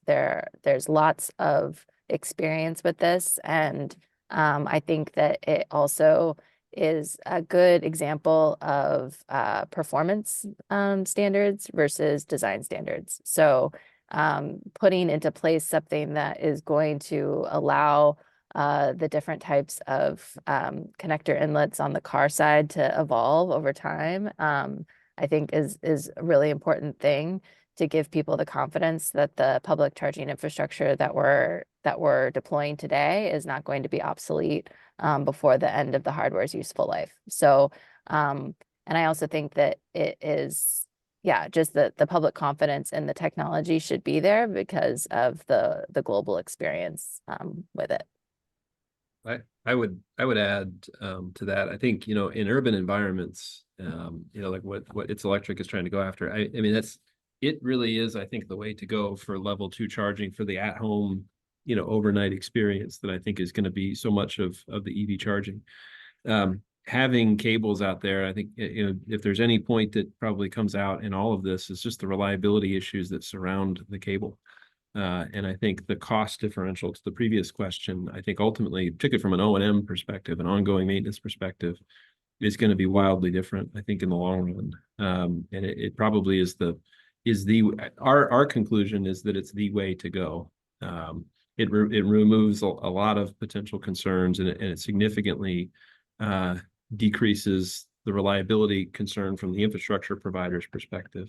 there's lots of experience with this. And I think that it also is a good example of performance standards versus design standards. So putting into place something that is going to allow the different types of connector inlets on the car side to evolve over time, I think is a really important thing to give people the confidence that the public charging infrastructure that we're deploying today is not going to be obsolete before the end of the hardware's useful life. So, and I also think that it is, yeah, just the public confidence in the technology should be there because of the global experience with it. I would add to that. I think, you know, in urban environments, you know, like what itselectric is trying to go after. I mean, it really is, I think, the way to go for level 2 charging for the at-home, you know, overnight experience that I think is going to be so much of the EV charging. Having cables out there, I think, you know, if there's any point that probably comes out in all of this, is just the reliability issues that surround the cable. And I think the cost differential to the previous question, I think ultimately, particularly from an O&M perspective, an ongoing maintenance perspective, is going to be wildly different, I think, in the long run. And it probably our conclusion is that it's the way to go. It removes a lot of potential concerns, and it significantly decreases the reliability concern from the infrastructure provider's perspective.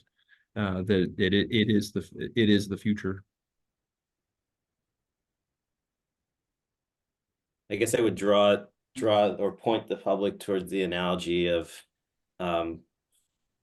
That it is the future. I guess I would draw or point the public towards the analogy of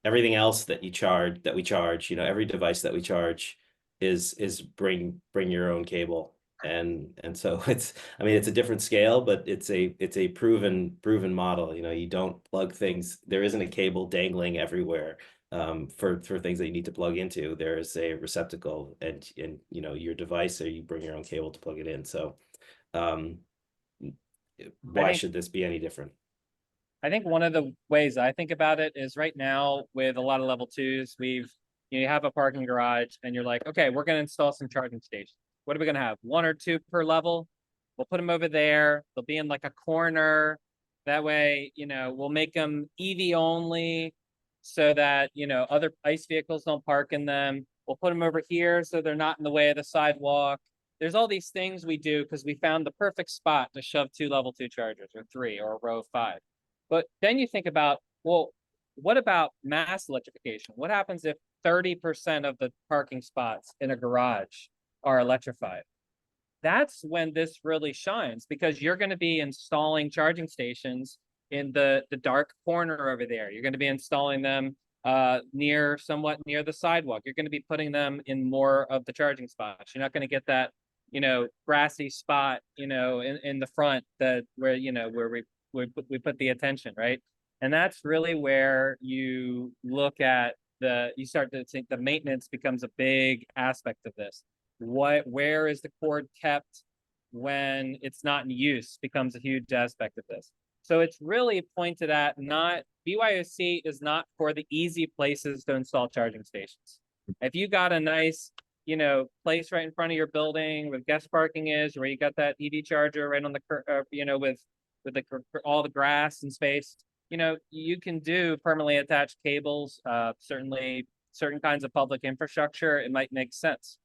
everything else that we charge, you know, every device that we charge is bring your own cable. And so it's a different scale, but it's a proven model. You know, you don't plug things. There isn't a cable dangling everywhere for things that you need to plug into. There is a receptacle and you know, your device, or you bring your own cable to plug it in. So why should this be any different? I think one of the ways I think about it is right now with a lot of level 2s, you have a parking garage and you're like, okay, we're going to install some charging stations. What are we going to have? 1 or 2 per level. We'll put them over there. They'll be in like a corner. That way, you know, we'll make them EV only so that, you know, other ICE vehicles don't park in them. We'll put them over here so they're not in the way of the sidewalk. there's all these things we do because we found the perfect spot to shove 2 level 2 chargers or 3 or a row of 5. But then you think about, well, what about mass electrification? What happens if 30% of the parking spots in a garage are electrified? That's when this really shines, because you're going to be installing charging stations in the dark corner over there. You're going to be installing them somewhat near the sidewalk. You're going to be putting them in more of the charging spots. You're not going to get that, grassy spot, in the front where we put the attention, right? And that's really where you look at you start to think the maintenance becomes a big aspect of this. Where is the cord kept when it's not in use becomes a huge aspect of this. So it's really pointed at BYOC is not for the easy places to install charging stations. If you got a nice, place right in front of your building where guest parking is, where you got that EV charger right on the, with all the grass and space, you can do permanently attached cables. Certainly certain kinds of public infrastructure, it might make sense.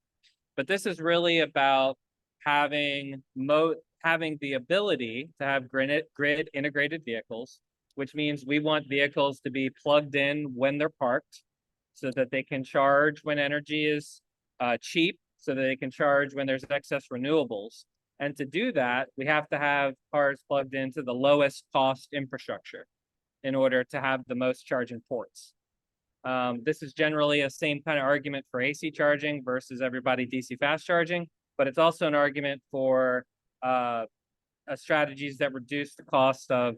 But this is really about having the ability to have grid integrated vehicles, which means we want vehicles to be plugged in when they're parked so that they can charge when energy is cheap, so that they can charge when there's excess renewables. And to do that, we have to have cars plugged into the lowest cost infrastructure in order to have the most charging ports. This is generally a same kind of argument for AC charging versus everybody DC fast charging, but it's also an argument for strategies that reduce the cost of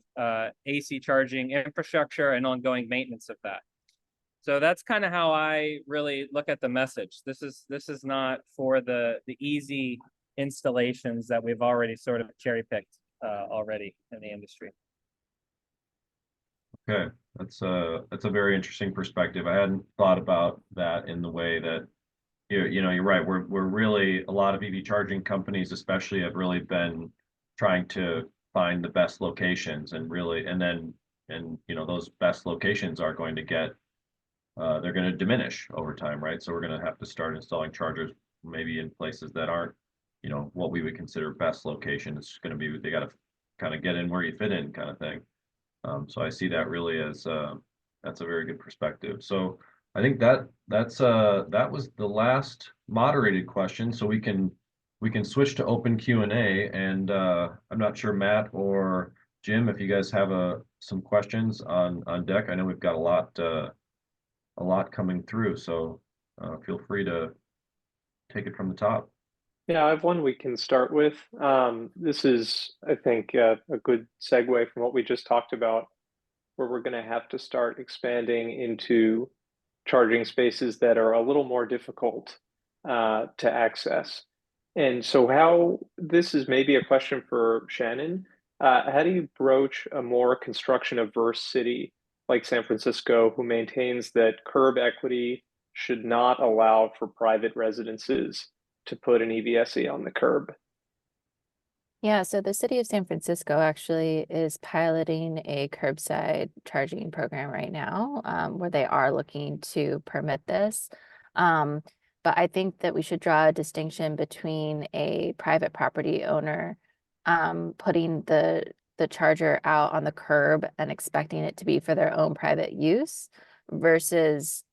AC charging infrastructure and ongoing maintenance of that. So that's kind of how I really look at the message. This is not for the easy installations that we've already sort of cherry picked already in the industry. Okay, that's a very interesting perspective. I hadn't thought about that in the way that you're right. We're really, a lot of EV charging companies especially have really been trying to find the best locations and those best locations are going to get they're going to diminish over time, right? So we're going to have to start installing chargers maybe in places that aren't what we would consider best location. It's going to be, they got to kind of get in where you fit in kind of thing. So I see that really as that's a very good perspective. So I think that was the last moderated question. So we can switch to open Q&A, and I'm not sure, Matt or Jim, if you guys have some questions on deck. I know we've got a lot coming through, so feel free to take it from the top. Yeah, I have one we can start with. This is, I think, a good segue from what we just talked about, where we're going to have to start expanding into charging spaces that are a little more difficult to access. And so this is maybe a question for Shannon. How do you broach a more construction-averse city like San Francisco, who maintains that curb equity should not allow for private residences to put an EVSE on the curb? Yeah, so the city of San Francisco actually is piloting a curbside charging program right now, where they are looking to permit this. But I think that we should draw a distinction between a private property owner putting the charger out on the curb and expecting it to be for their own private use versus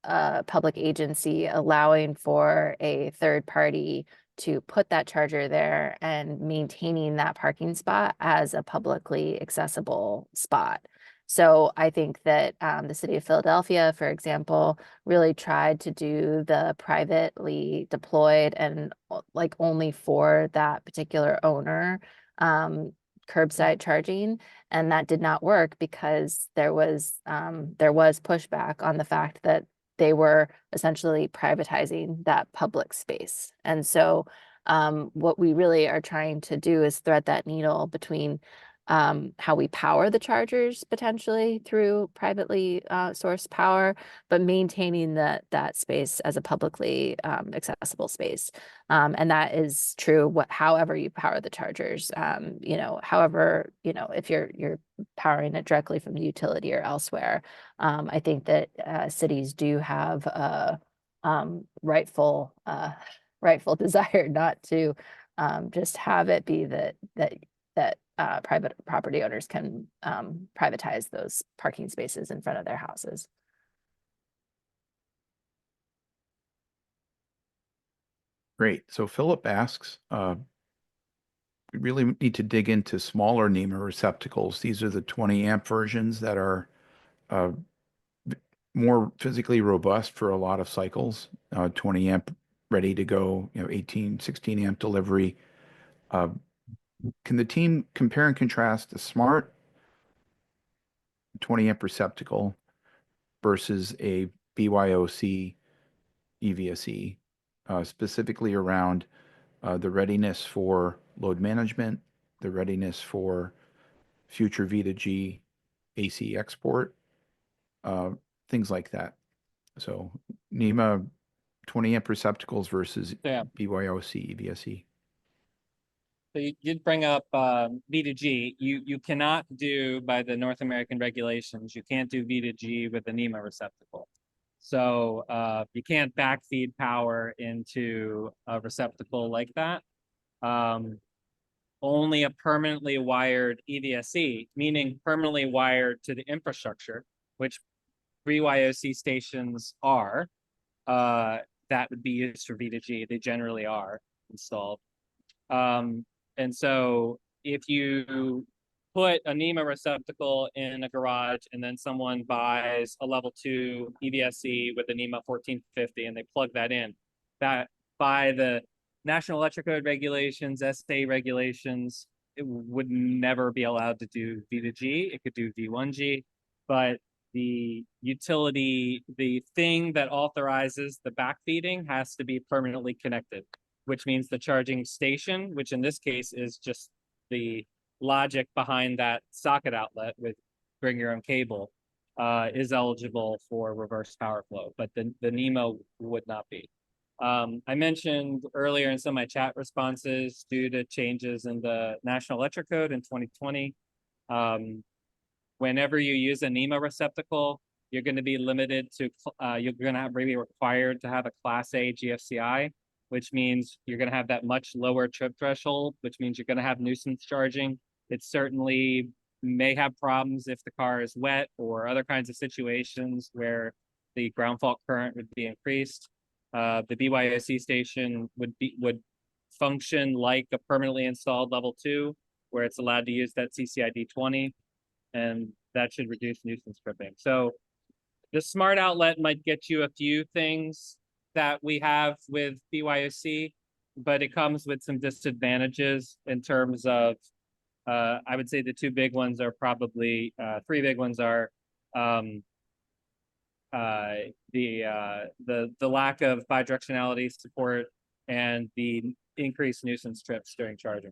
a public agency allowing for a third party to put that charger there and maintaining that parking spot as a publicly accessible spot. So I think that the city of Philadelphia, for example, really tried to do the privately deployed and like only for that particular owner curbside charging, and that did not work because there was pushback on the fact that they were essentially privatizing that public space. And so what we really are trying to do is thread that needle between how we power the chargers potentially through privately sourced power, but maintaining that space as a publicly accessible space. And that is true however you power the chargers. However, if you're powering it directly from the utility or elsewhere. I think that cities do have a rightful rightful desire not to just have it be that private property owners can privatize those parking spaces in front of their houses. Great. So Philip asks, we really need to dig into smaller NEMA receptacles. These are the 20 amp versions that are more physically robust for a lot of cycles. 20 amp ready to go, 18, 16 amp delivery. Can the team compare and contrast the smart 20 amp receptacle versus a BYOC EVSE, specifically around the readiness for load management, the readiness for future V2G AC export, things like that. So NEMA 20 amp receptacles versus Yeah. BYOC EVSE. So you did bring up V2G. You cannot do, by the North American regulations, you can't do V2G with a NEMA receptacle. So you can't backfeed power into a receptacle like that. Only a permanently wired EVSE, meaning permanently wired to the infrastructure, which BYOC stations are, that would be used for V2G. They generally are installed. And so if you put a NEMA receptacle in a garage and then someone buys a level 2 EVSE with a NEMA 1450 and they plug that in, that by the National Electric Code regulations, SA regulations, it would never be allowed to do V2G. It could do V1G, but the utility, the thing that authorizes the backfeeding has to be permanently connected, which means the charging station, which in this case is just the logic behind that socket outlet with bring your own cable, is eligible for reverse power flow, but the NEMA would not be. I mentioned earlier in some of my chat responses, due to changes in the National Electric Code in 2020, whenever you use a NEMA receptacle, you're going to be limited to, you're going to be required to have a Class A GFCI, which means you're going to have that much lower trip threshold, which means you're going to have nuisance charging. It certainly may have problems if the car is wet or other kinds of situations where the ground fault current would be increased. The BYOC station would function like a permanently installed level 2, where it's allowed to use that CCID 20, and that should reduce nuisance tripping. So the smart outlet might get you a few things that we have with BYOC, but it comes with some disadvantages in terms of, I would say the two big ones are probably, three big ones are the lack of bidirectionality support and the increased nuisance trips during charging.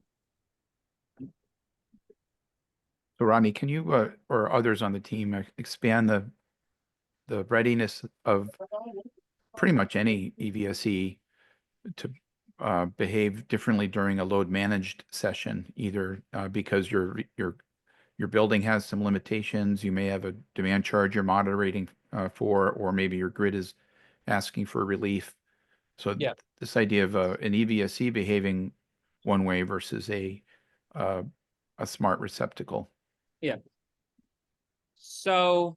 So Rodney, can you or others on the team expand the readiness of pretty much any EVSE to behave differently during a load managed session, either because your building has some limitations, you may have a demand charge you're moderating for, or maybe your grid is asking for relief. So yeah, this idea of an EVSE behaving one way versus a smart receptacle. Yeah. So,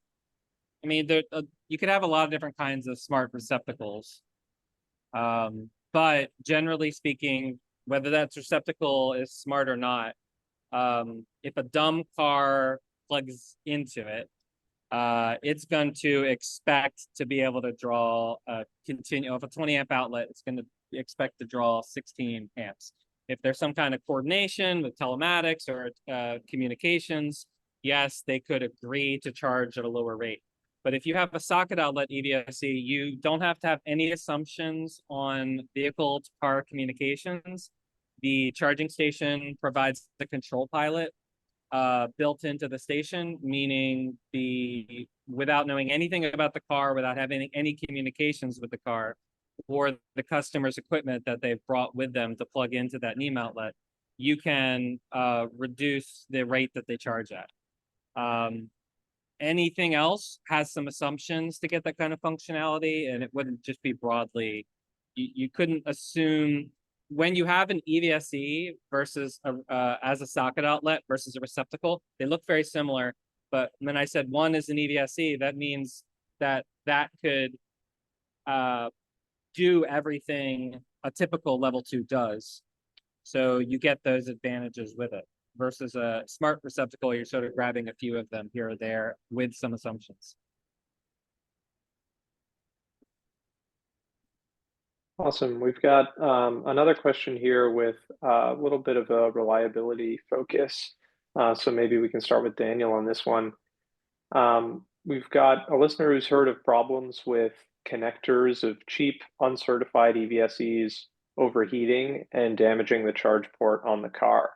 I mean, there, you could have a lot of different kinds of smart receptacles. But generally speaking, whether that receptacle is smart or not, if a dumb car plugs into it, it's going to expect to be able to draw if a 20 amp outlet, it's going to expect to draw 16 amps. If there's some kind of coordination with telematics or communications, yes, they could agree to charge at a lower rate. But if you have a socket outlet EVSE, you don't have to have any assumptions on vehicle to car communications. The charging station provides the control pilot built into the station, meaning without knowing anything about the car, without having any communications with the car or the customer's equipment that they've brought with them to plug into that NEMA outlet, you can reduce the rate that they charge at. Anything else has some assumptions to get that kind of functionality, and it wouldn't just be broadly you couldn't assume when you have an EVSE versus as a socket outlet versus a receptacle, they look very similar. But when I said one is an EVSE, that means that could do everything a typical level 2 does. So you get those advantages with it versus a smart receptacle. You're sort of grabbing a few of them here or there with some assumptions. Awesome. We've got another question here with a little bit of a reliability focus. So maybe we can start with Daniel on this one. We've got a listener who's heard of problems with connectors of cheap, uncertified EVSEs overheating and damaging the charge port on the car.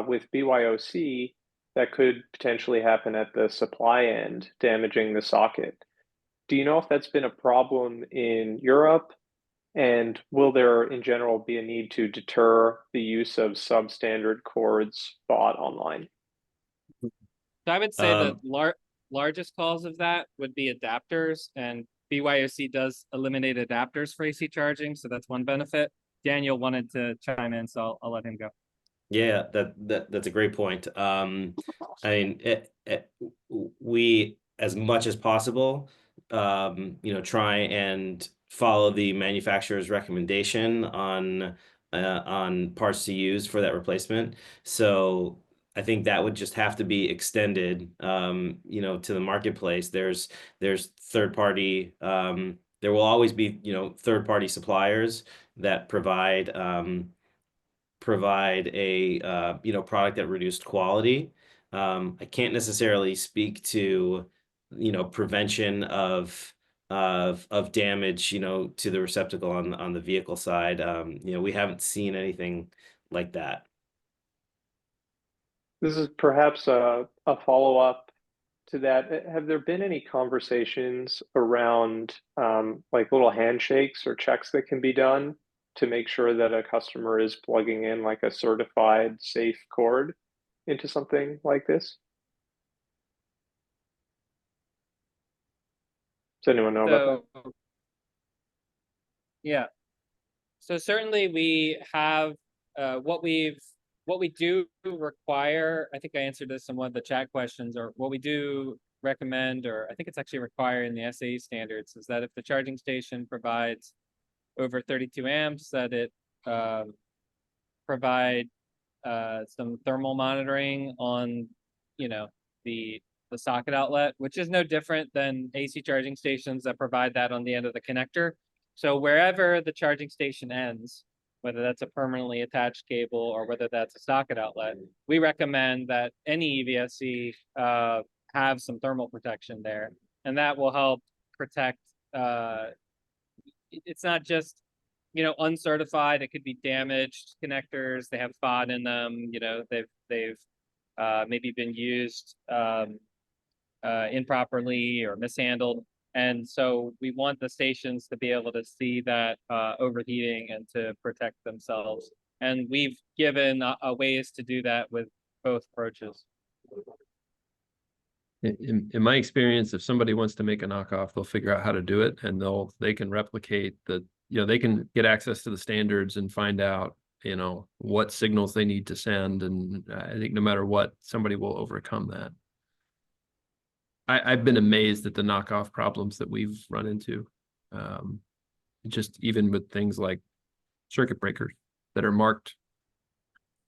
With BYOC, that could potentially happen at the supply end, damaging the socket. Do you know if that's been a problem in Europe? And will there, in general, be a need to deter the use of substandard cords bought online? So I would say the largest cause of that would be adapters, and BYOC does eliminate adapters for AC charging, so that's one benefit. Daniel wanted to chime in, so I'll let him go. Yeah, that's a great point. I mean, we, as much as possible, try and follow the manufacturer's recommendation on parts to use for that replacement. So I think that would just have to be extended, to the marketplace. There's third party. There will always be, third party suppliers that provide a product at reduced quality. I can't necessarily speak to prevention of damage to the receptacle on the vehicle side. We haven't seen anything like that. This is perhaps a follow-up to that. Have there been any conversations around like little handshakes or checks that can be done to make sure that a customer is plugging in like a certified safe cord into something like this? Does anyone know about that? Yeah. So certainly we have what we do require. I think I answered this in one of the chat questions, or what we do recommend, or I think it's actually required in the SAE standards, is that if the charging station provides over 32 amps, that it provide some thermal monitoring on the socket outlet, which is no different than AC charging stations that provide that on the end of the connector. So wherever the charging station ends, whether that's a permanently attached cable or whether that's a socket outlet, we recommend that any EVSE have some thermal protection there, and that will help protect. It's not just uncertified. It could be damaged connectors. They have FOD in them. They've maybe been used improperly or mishandled. And so we want the stations to be able to see that overheating and to protect themselves. And we've given ways to do that with both approaches. In my experience, if somebody wants to make a knockoff, they'll figure out how to do it, and they can replicate they can get access to the standards and find out, what signals they need to send. And I think no matter what, somebody will overcome that. I've been amazed at the knockoff problems that we've run into. Just even with things like circuit breakers that are marked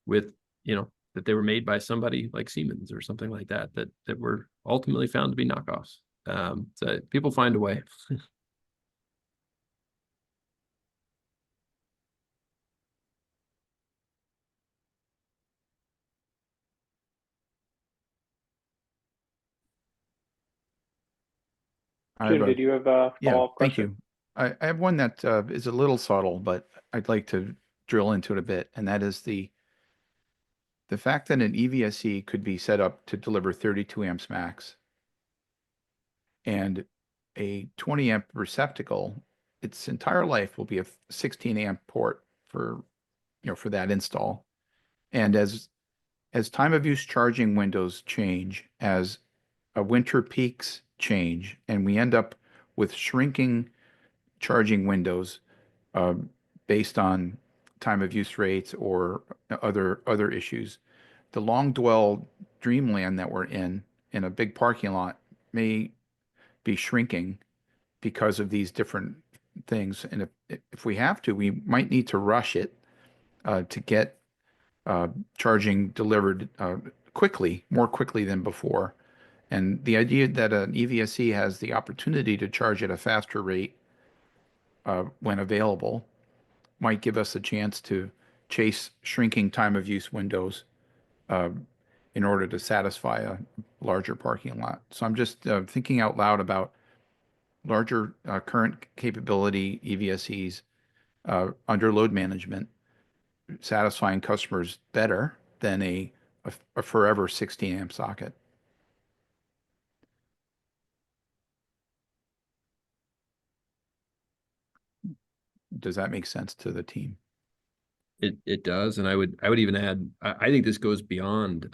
with, that they were made by somebody like Siemens or something like that, that were ultimately found to be knockoffs. So people find a way. Jim, did you have a follow-up thank question? you. I have one that is a little subtle, but I'd like to drill into it a bit, and that is the fact that an EVSE could be set up to deliver 32 amps max, and a 20 amp receptacle, its entire life will be a 16 amp port for that install. And as time of use charging windows change, as winter peaks change, and we end up with shrinking charging windows, based on time of use rates or other issues. The long dwell dreamland that we're in a big parking lot, may be shrinking because of these different things. And if we have to, we might need to rush it to get charging delivered quickly, more quickly than before. And the idea that an EVSE has the opportunity to charge at a faster rate when available might give us a chance to chase shrinking time of use windows in order to satisfy a larger parking lot. So I'm just thinking out loud about larger current capability EVSEs under load management, satisfying customers better than a forever 16 amp socket. Does that make sense to the team? It does, and I would even add, I think this goes beyond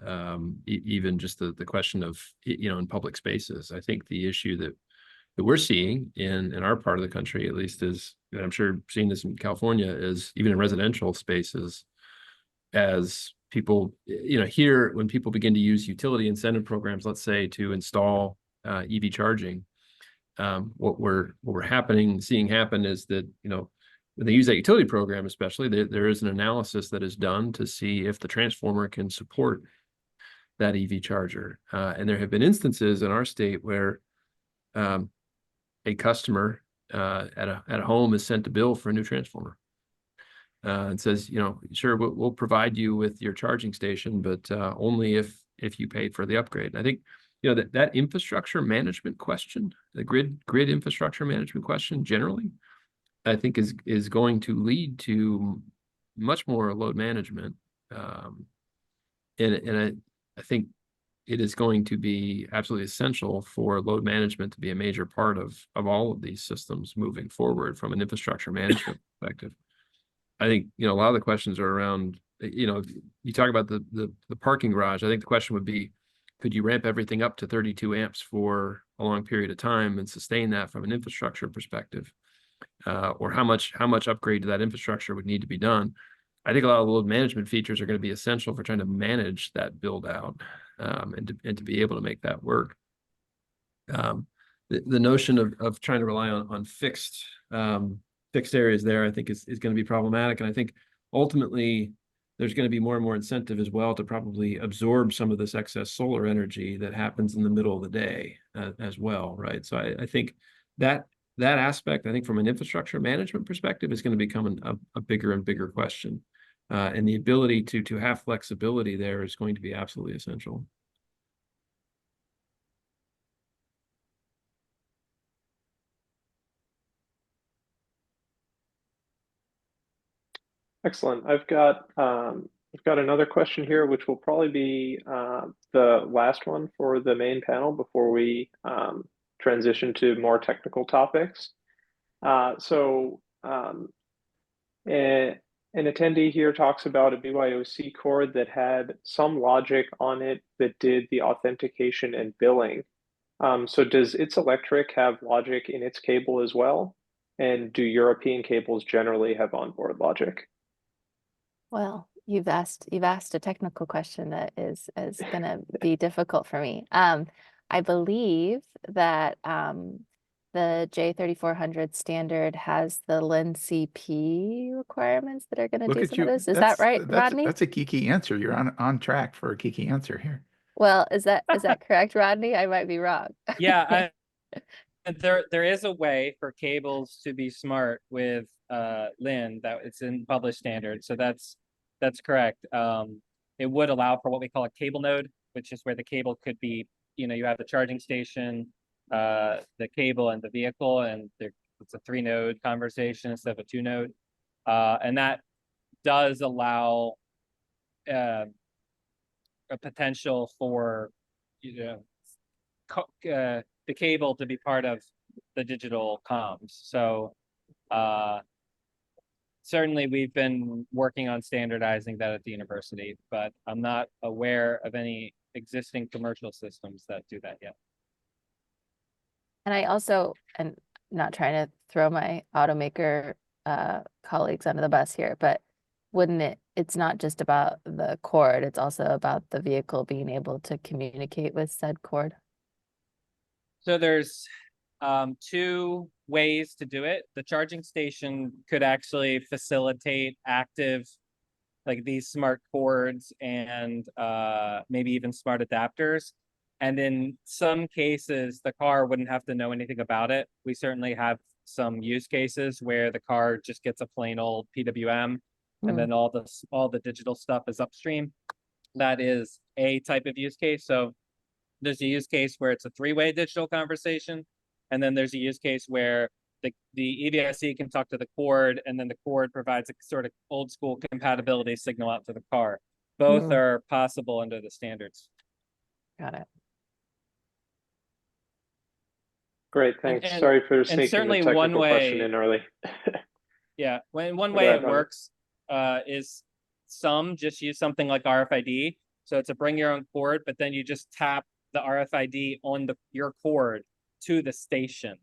even just the question of, you know, in public spaces. I think the issue that we're seeing in our part of the country, at least, is, and I'm sure seeing this in California, is even in residential spaces, as people, you know, here, when people begin to use utility incentive programs, let's say, to install EV charging, what we're seeing happen is that, you know, when they use that utility program, especially, there is an analysis that is done to see if the transformer can support that EV charger. And there have been instances in our state where a customer at a home is sent a bill for a new transformer and says, you know, sure, we'll provide you with your charging station, but only if you paid for the upgrade. And I think, you know, that infrastructure management question, the grid infrastructure management question generally, I think is going to lead to much more load management. And I think it is going to be absolutely essential for load management to be a major part of all of these systems moving forward from an infrastructure management perspective. I think, you know, a lot of the questions are around, you know, you talk about the parking garage. I think the question would be, could you ramp everything up to 32 amps for a long period of time and sustain that from an infrastructure perspective? Or how much upgrade to that infrastructure would need to be done? I think a lot of the load management features are going to be essential for trying to manage that build out and to be able to make that work. The notion of trying to rely on fixed areas there, I think is going to be problematic. And I think ultimately there's going to be more and more incentive as well to probably absorb some of this excess solar energy that happens in the middle of the day as well, right? So I think that aspect, I think from an infrastructure management perspective, is going to become a bigger and bigger question. And the ability to have flexibility there is going to be absolutely essential. Excellent. I've got another question here, which will probably be the last one for the main panel before we transition to more technical topics. An attendee here talks about a BYOC cord that had some logic on it that did the authentication and billing. So does itselectric have logic in its cable as well? And do European cables generally have onboard logic? Well, you've asked a technical question that is going to be difficult for me. I believe that the J3400 standard has the LIN-CP requirements that are going to do some of this. Is that right, Rodney? That's a geeky answer. You're on track for a geeky answer here. Well, is that correct, Rodney? I might be wrong. Yeah, there is a way for cables to be smart with LIN that it's in published standards. So that's correct. It would allow for what we call a cable node, which is where the cable could be, you know, you have the charging station, the cable and the vehicle, and it's a 3-node conversation instead of a 2-node. And that does allow a potential for, you know, the cable to be part of the digital comms. So certainly we've been working on standardizing that at the university, but I'm not aware of any existing commercial systems that do that yet. And I also, and not trying to throw my automaker colleagues under the bus here, but wouldn't it's not just about the cord, it's also about the vehicle being able to communicate with said cord? So there's two ways to do it. The charging station could actually facilitate active, like these smart cords and maybe even smart adapters. And in some cases, the car wouldn't have to know anything about it. We certainly have some use cases where the car just gets a plain old PWM, and then all the digital stuff is upstream. That is a type of use case. So there's a use case where it's a three-way digital conversation, and then there's a use case where the EVSE can talk to the cord, and then the cord provides a sort of old school compatibility signal out to the car. Both are possible under the standards. Got it. Great, thanks. and- Sorry for and sneaking the certainly technical one question way- in early. Yeah, when one What way about it Rodney? works is some just use something like RFID. So it's a bring your own cord, but then you just tap the RFID on your cord to the station,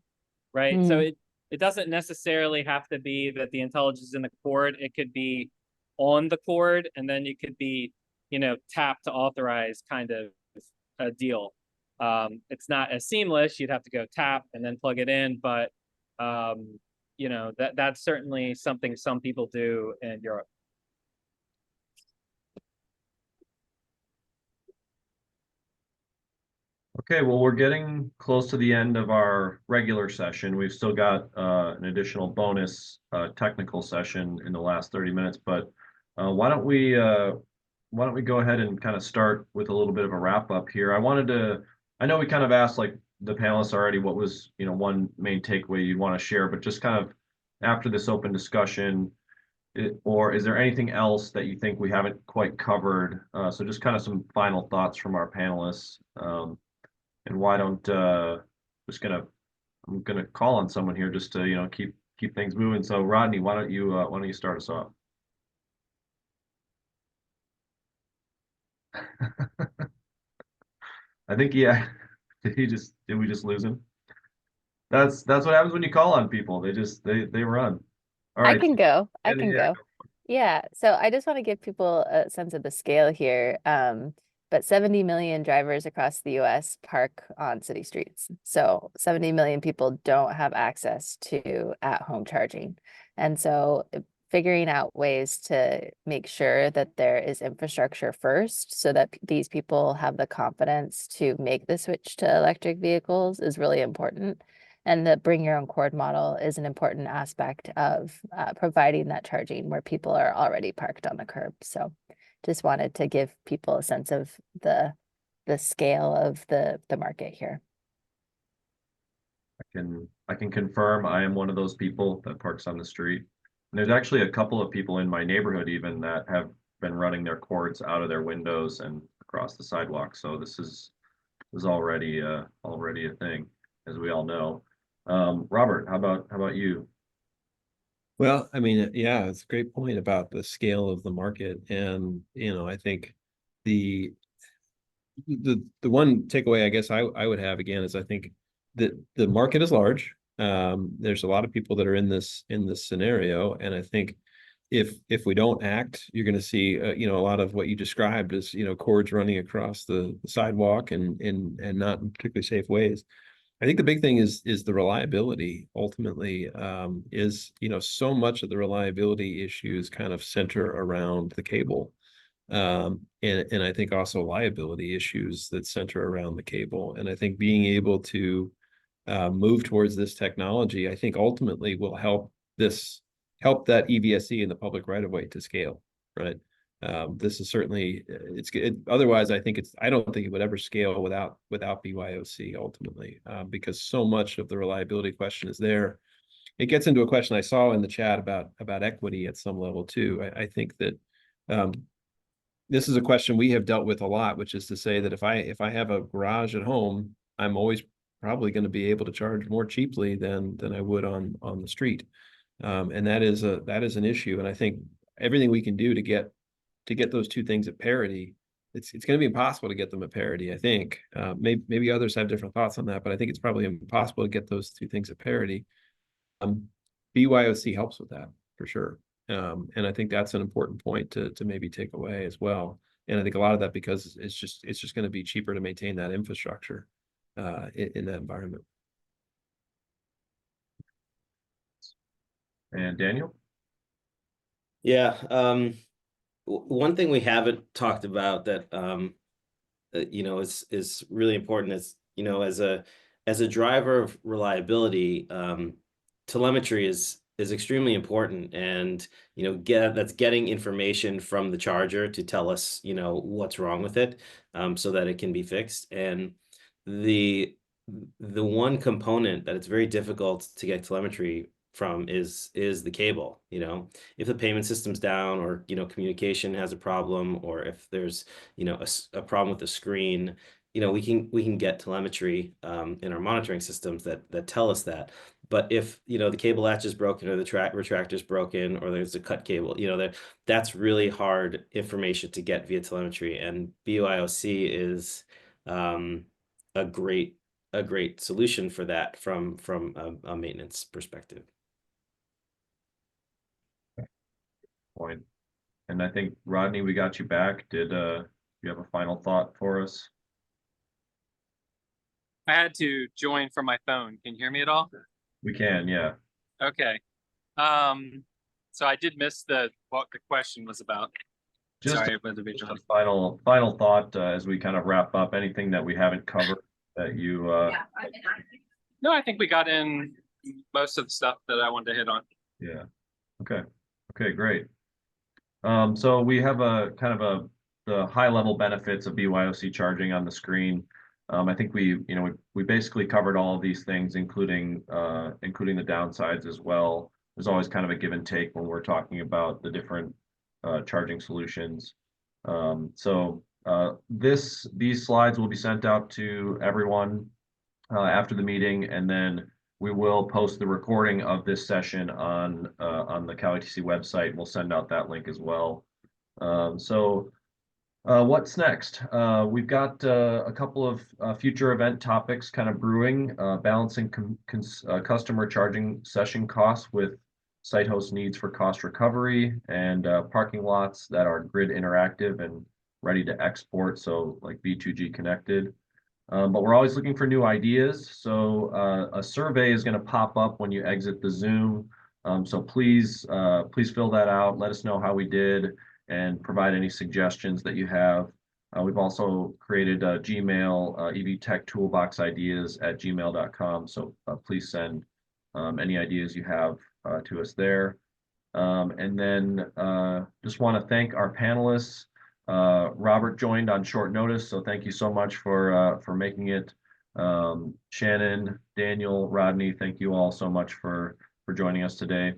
right? So it doesn't necessarily have to be that the intelligence is in the cord. It could be on the cord, and then it could be, tap to authorize kind of a deal. It's not as seamless. You'd have to go tap and then plug it in, but that's certainly something some people do in Europe. Okay, well, we're getting close to the end of our regular session. We've still got an additional bonus technical session in the last 30 minutes, but why don't we go ahead and kind of start with a little bit of a wrap up here. I know we kind of asked like the panelists already what was, one main takeaway you'd want to share, but just kind of after this open discussion, or is there anything else that you think we haven't quite covered? So just kind of some final thoughts from our panelists. And why don't I'm gonna call on someone here just to keep things moving. So Rodney, why don't you start us off? I think did we just lose him? That's what happens when you call on people. They run. All right. I can go. I Yeah, can yeah. go. Yeah. So I just want to give people a sense of the scale here. But 70 million drivers across the US park on city streets. So 70 million people don't have access to at-home charging. And so figuring out ways to make sure that there is infrastructure first so that these people have the confidence to make the switch to electric vehicles is really important. And the bring your own cord model is an important aspect of providing that charging where people are already parked on the curb. So just wanted to give people a sense of the scale of the market here. I can confirm I am one of those people that parks on the street. And there's actually a couple of people in my neighborhood even that have been running their cords out of their windows and across the sidewalk. So this is already a thing, as we all know. Robert, how about you? Well, I mean, yeah, it's a great point about the scale of the market. And, I think the one takeaway I guess I would have again is I think that the market is large. There's a lot of people that are in this scenario. And I think if we don't act, you're going to see, a lot of what you described as, cords running across the sidewalk and not in particularly safe ways. I think the big thing is the reliability ultimately is, so much of the reliability issues kind of center around the cable. And I think also liability issues that center around the cable. And I think being able to move towards this technology, I think ultimately will help that EVSE in the public right of way to scale, right? This is certainly otherwise I don't think it would ever scale without BYOC ultimately, because so much of the reliability question is there. It gets into a question I saw in the chat about equity at some level too. I think that this is a question we have dealt with a lot, which is to say that if I have a garage at home, I'm always probably going to be able to charge more cheaply than I would on the street. And that is an issue. And I think everything we can do to get those two things at parity, it's going to be impossible to get them at parity. I think maybe others have different thoughts on that, but I think it's probably impossible to get those two things at parity. BYOC helps with that for sure. And I think that's an important point to maybe take away as well. And I think a lot of that because it's just going to be cheaper to maintain that infrastructure in that environment. And Daniel? Yeah, one thing we haven't talked about that you know is really important is, you know, as a driver of reliability, telemetry is extremely important, and you know that's getting information from the charger to tell us, you know, what's wrong with it, so that it can be fixed. And the one component that it's very difficult to get telemetry from is the cable. You know, if the payment system's down, or you know communication has a problem, or if there's, you know, a problem with the screen, you know, we can get telemetry in our monitoring systems that tell us that. But if, you know, the cable latch is broken, or the retractor is broken, or there's a cut cable, you know, that's really hard information to get via telemetry. And BYOC is a great solution for that from a maintenance perspective. Point. And I think, Rodney, we got you back. Did you have a final thought for us? I had to join from my phone. Can you hear me at all? We can, yeah. Okay. So I did miss what the question was about. Just Sorry, a, for the just visual. a final thought as we kind of wrap up. Anything that we haven't covered that you No, I think we got in most of the stuff that I wanted to hit on. Yeah. Okay, great. So we have a kind of the high level benefits of BYOC charging on the screen. I think we basically covered all of these things, including the downsides as well. There's always kind of a give and take when we're talking about the different charging solutions. These slides will be sent out to everyone after the meeting, and then we will post the recording of this session on the CalETC website. We'll send out that link as well. What's next? We've got a couple of future event topics kind of brewing, balancing customer charging session costs with site host needs for cost recovery, and parking lots that are grid interactive and ready to export, so like V2G connected. But we're always looking for new ideas. So a survey is going to pop up when you exit the Zoom. So please fill that out. Let us know how we did and provide any suggestions that you have. We've also created a Gmail EV Tech Toolbox ideas at gmail.com. So please send any ideas you have to us there. And then just want to thank our panelists. Robert joined on short notice, so thank you so much for making it. Shannon, Daniel, Rodney, thank you all so much for joining us today.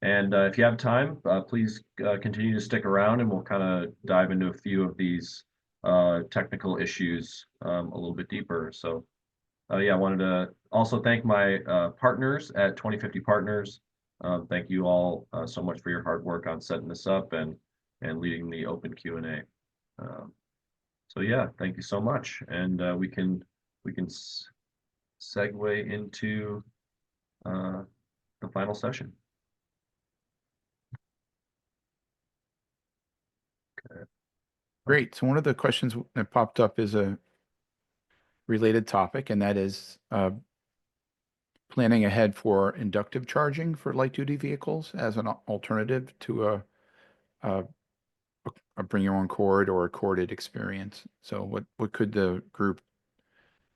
And if you have time, please continue to stick around, and we'll kind of dive into a few of these technical issues a little bit deeper. So yeah, I wanted to also thank my partners at 2050 Partners. Thank you all so much for your hard work on setting this up and leading the open Q&A. So yeah, thank you so much. And we can segue into the final session. Okay. Great. So one of the questions that popped up is a related topic, and that is planning ahead for inductive charging for light-duty vehicles as an alternative to a bring your own cord or a corded experience. So what could the group,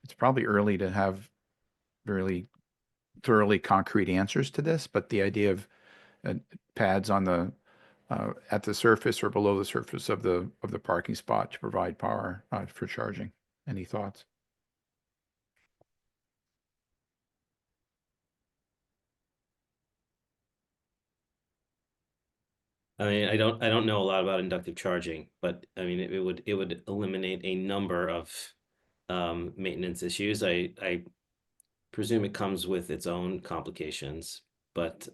it's probably early to have really thoroughly concrete answers to this, but the idea of pads on the at the surface or below the surface of the parking spot to provide power for charging. Any thoughts? I mean, I don't know a lot about inductive charging, but I mean, it would eliminate a number of maintenance issues. I presume it comes with its own complications, but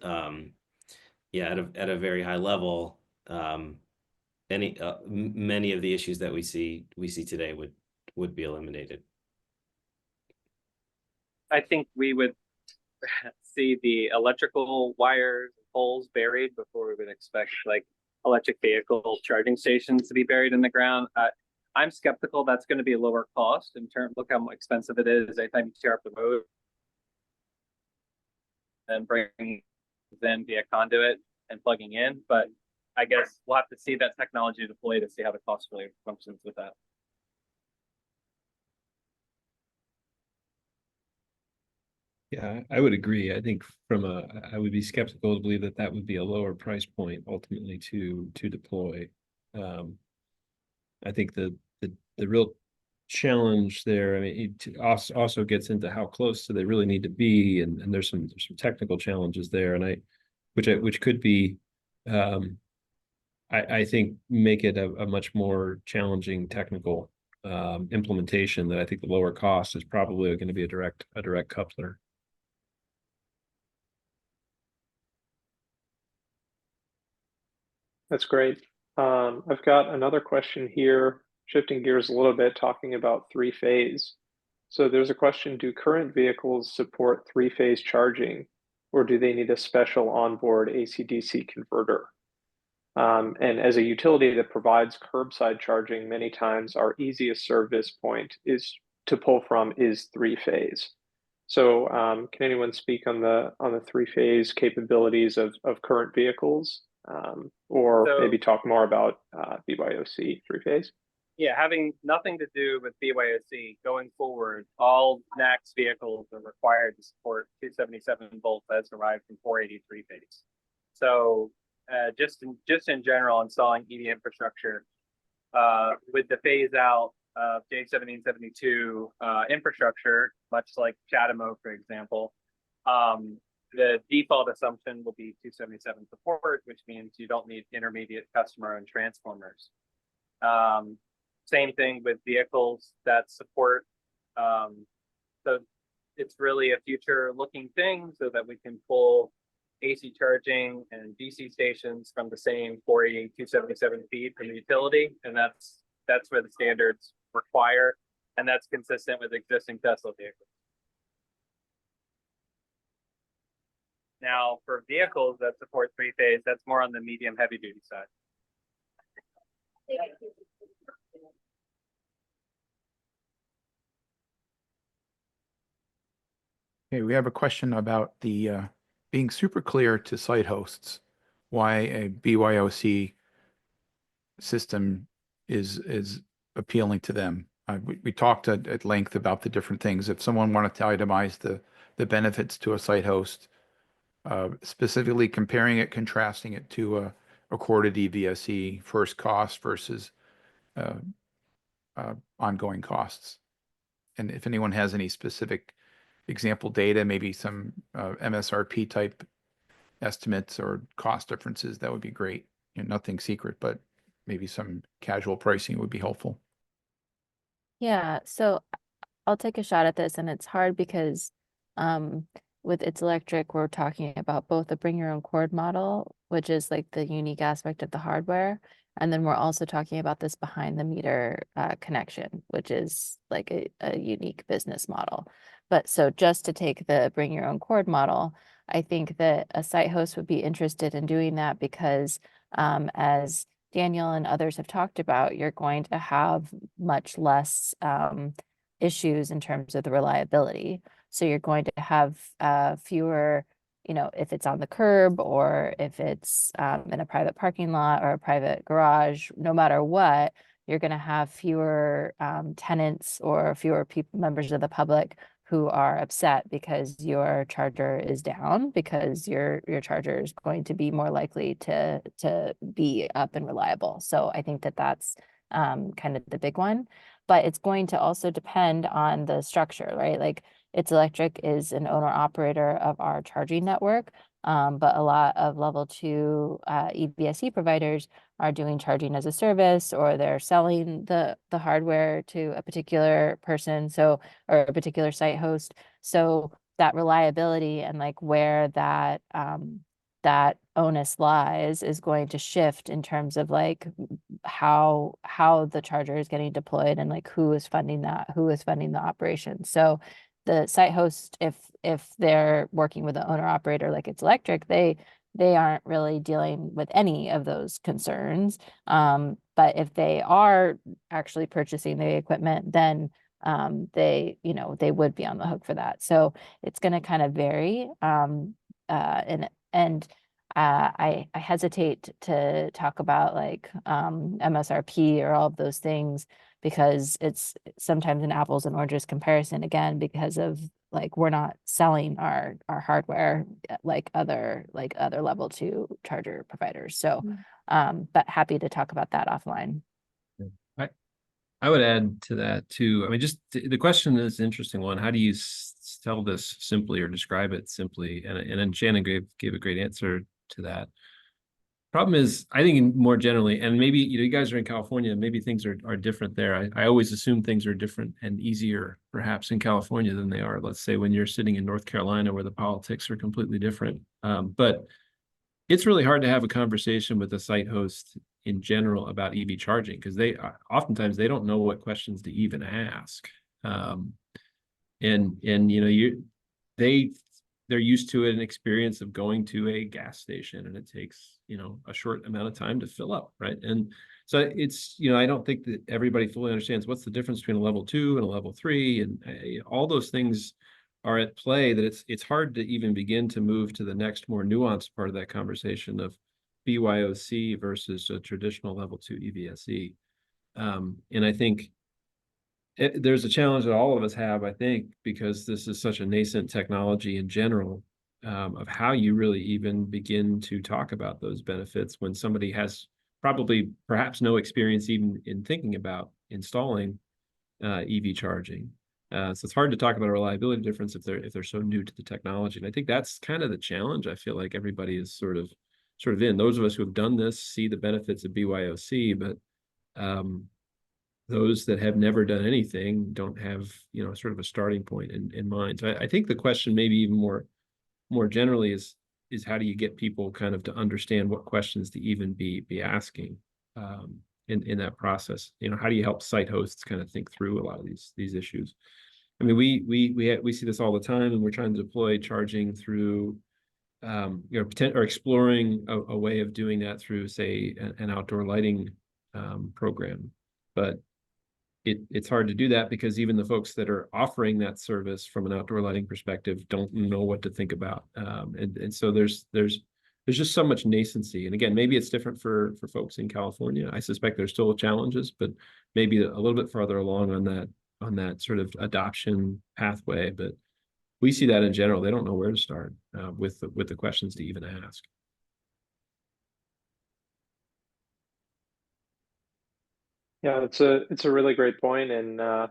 yeah, at a very high level, many of the issues that we see today would be eliminated. I think we would, see the electrical wires and poles buried before we would expect like electric vehicle charging stations to be buried in the ground. I'm skeptical that's going to be a lower cost in terms. Look how expensive it is anytime you tear up the road and bringing them via conduit and plugging in. But I guess we'll have to see that technology deployed to see how the cost really functions with that. Yeah, I would agree. I think I would be skeptical to believe that that would be a lower price point ultimately to deploy. I think the real challenge there, I mean, it also gets into how close do they really need to be, and there's some technical challenges there, and which could be, I think make it a much more challenging technical implementation. That I think the lower cost is probably going to be a direct coupler. That's great. I've got another question here, shifting gears a little bit, talking about three-phase. So there's a question, do current vehicles support three-phase charging, or do they need a special onboard AC/DC converter? And as a utility that provides curbside charging, many times our easiest service point is to pull from is three-phase. So can anyone speak on the three-phase capabilities of current vehicles? Or maybe talk more about BYOC three-phase? Yeah, having nothing to do with BYOC going forward, all NACS vehicles are required to support 277 volts as derived from 483 phase. So just in general, installing EV infrastructure with the phase out of J1772 infrastructure, much like Chatham, for example, the default assumption will be 277 support, which means you don't need intermediate customer and transformers. Same thing with vehicles that support. So it's really a future looking thing so that we can pull AC charging and DC stations from the same 480 277 feed from the utility. And that's where the standards require. And that's consistent with existing Tesla vehicles. Now, for vehicles that support three-phase, that's more on the medium heavy duty side. Okay, we have a question about the being super clear to site hosts why a BYOC system is appealing to them. We talked at length about the different things. If someone wanted to itemize the benefits to a site host, specifically comparing it, contrasting it to a recorded EVSE, first cost versus ongoing costs. And if anyone has any specific example data, maybe some MSRP type estimates or cost differences, that would be great. You know, nothing secret, but maybe some casual pricing would be helpful. Yeah, so I'll take a shot at this, and it's hard because with It's Electric, we're talking about both the bring your own cord model, which is like the unique aspect of the hardware, and then we're also talking about this behind the meter connection, which is like a unique business model. But so just to take the bring your own cord model, I think that a site host would be interested in doing that because as Daniel and others have talked about, you're going to have much less issues in terms of the reliability. So you're going to have fewer, you know, if it's on the curb or if it's in a private parking lot or a private garage, no matter what, you're going to have fewer tenants or fewer members of the public who are upset because your charger is down, because your charger is going to be more likely to be up and reliable. So I think that that's kind of the big one, but it's going to also depend on the structure, right? Like It's Electric is an owner operator of our charging network, but a lot of level 2 EVSE providers are doing charging as a service, or they're selling the hardware to a particular person, or a particular site host. So that reliability and like where that that onus lies is going to shift in terms of like how the charger is getting deployed and like who is funding that, who is funding the operation. So the site host, if they're working with the owner operator like It's Electric, they aren't really dealing with any of those concerns. But if they are actually purchasing the equipment, then they, you know, they would be on the hook for that. So it's going to kind of vary. I hesitate to talk about like MSRP or all of those things, because it's sometimes an apples and oranges comparison, again, because of like we're not selling our hardware like other level 2 charger providers. So but happy to talk about that offline. I would add to that too. I mean, just the question is an interesting one. How do you tell this simply or describe it simply? And then Shannon gave a great answer to that. Problem is, I think more generally, and maybe you guys are in California, maybe things are different there. I always assume things are different and easier perhaps in California than they are, let's say, when you're sitting in North Carolina where the politics are completely different. But it's really hard to have a conversation with a site host in general about EV charging, because they oftentimes they don't know what questions to even ask. And you know, they're used to an experience of going to a gas station, and it takes, you know, a short amount of time to fill up, right? And so it's, you know, I don't think that everybody fully understands what's the difference between a level 2 and a level 3, and all those things are at play, that it's hard to even begin to move to the next more nuanced part of that conversation of BYOC versus a traditional level 2 EVSE. And I think there's a challenge that all of us have, I think, because this is such a nascent technology in general, of how you really even begin to talk about those benefits when somebody has perhaps no experience even in thinking about installing EV charging. So it's hard to talk about a reliability difference if they're so new to the technology. And I think that's kind of the challenge I feel like everybody is sort of in. Those of us who have done this see the benefits of BYOC, but those that have never done anything don't have, you know, sort of a starting point in mind. So I think the question maybe even more generally is how do you get people kind of to understand what questions to even be asking in that process? You know, how do you help site hosts kind of think through a lot of these issues? I mean, we see this all the time, and we're trying to deploy charging through, you know, or exploring a way of doing that through, say, an outdoor lighting program. But it's hard to do that because even the folks that are offering that service from an outdoor lighting perspective don't know what to think about. And so there's just so much nascency. And again, maybe it's different for folks in California. I suspect there's still challenges, but maybe a little bit farther along on that sort of adoption pathway. But we see that in general. They don't know where to start with the questions to even ask. Yeah, it's a really great point, and I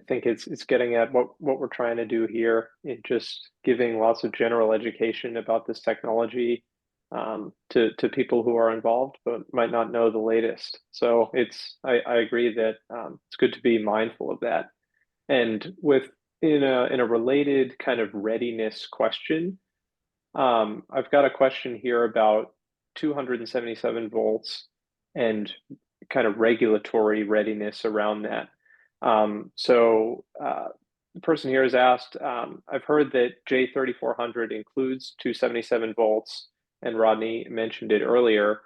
think it's getting at what we're trying to do here in just giving lots of general education about this technology to people who are involved but might not know the latest. So I agree that it's good to be mindful of that. And in a related kind of readiness question, I've got a question here about 277 volts and kind of regulatory readiness around that. The person here has asked, I've heard that J3400 includes 277 volts, and Rodney mentioned it earlier,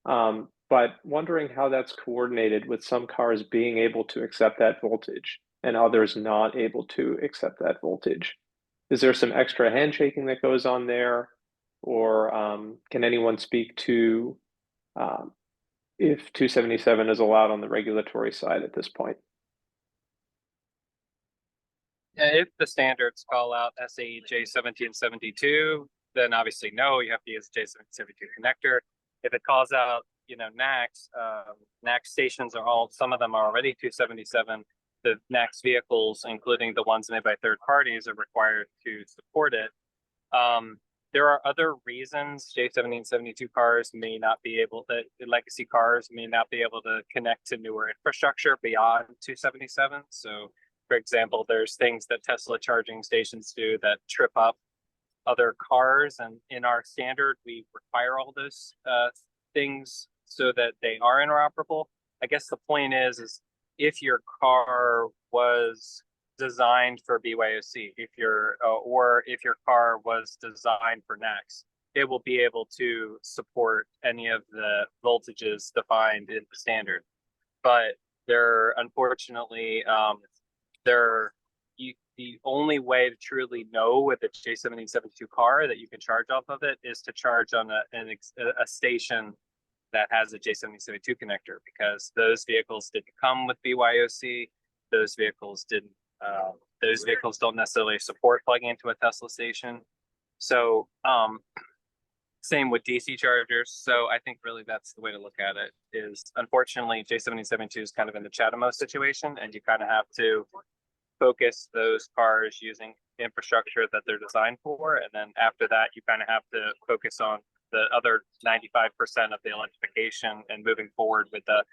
but wondering how that's coordinated with some cars being able to accept that voltage and others not able to accept that voltage. Is there some extra handshaking that goes on there? Or can anyone speak to if 277 is allowed on the regulatory side at this point? Yeah, if the standards call out SAE J1772, then obviously no, you have to use J1772 connector. If it calls out, you know, NACS, NACS stations some of them are already 277. The NACS vehicles, including the ones made by third parties, are required to support it. There are other reasons J1772 cars may not be able to, legacy cars may not be able to connect to newer infrastructure beyond 277. So, for example, there's things that Tesla charging stations do that trip up other cars. And in our standard, we require all those things so that they are interoperable. I guess the point is if your car was designed for BYOC, if your or if your car was designed for NACS, it will be able to support any of the voltages defined in the standard. But there, unfortunately, the only way to truly know with a J7072 car that you can charge off of it is to charge on a station that has a J7072 connector, because those vehicles didn't come with BYOC. Those vehicles didn't. Those vehicles don't necessarily support plugging into a Tesla station. So same with DC chargers. So I think really that's the way to look at it. Is unfortunately J7072 is kind of in the CHAdeMO situation, and you kind of have to focus those cars using infrastructure that they're designed for, and then after that you kind of have to focus on the other 95% of the electrification and moving forward with the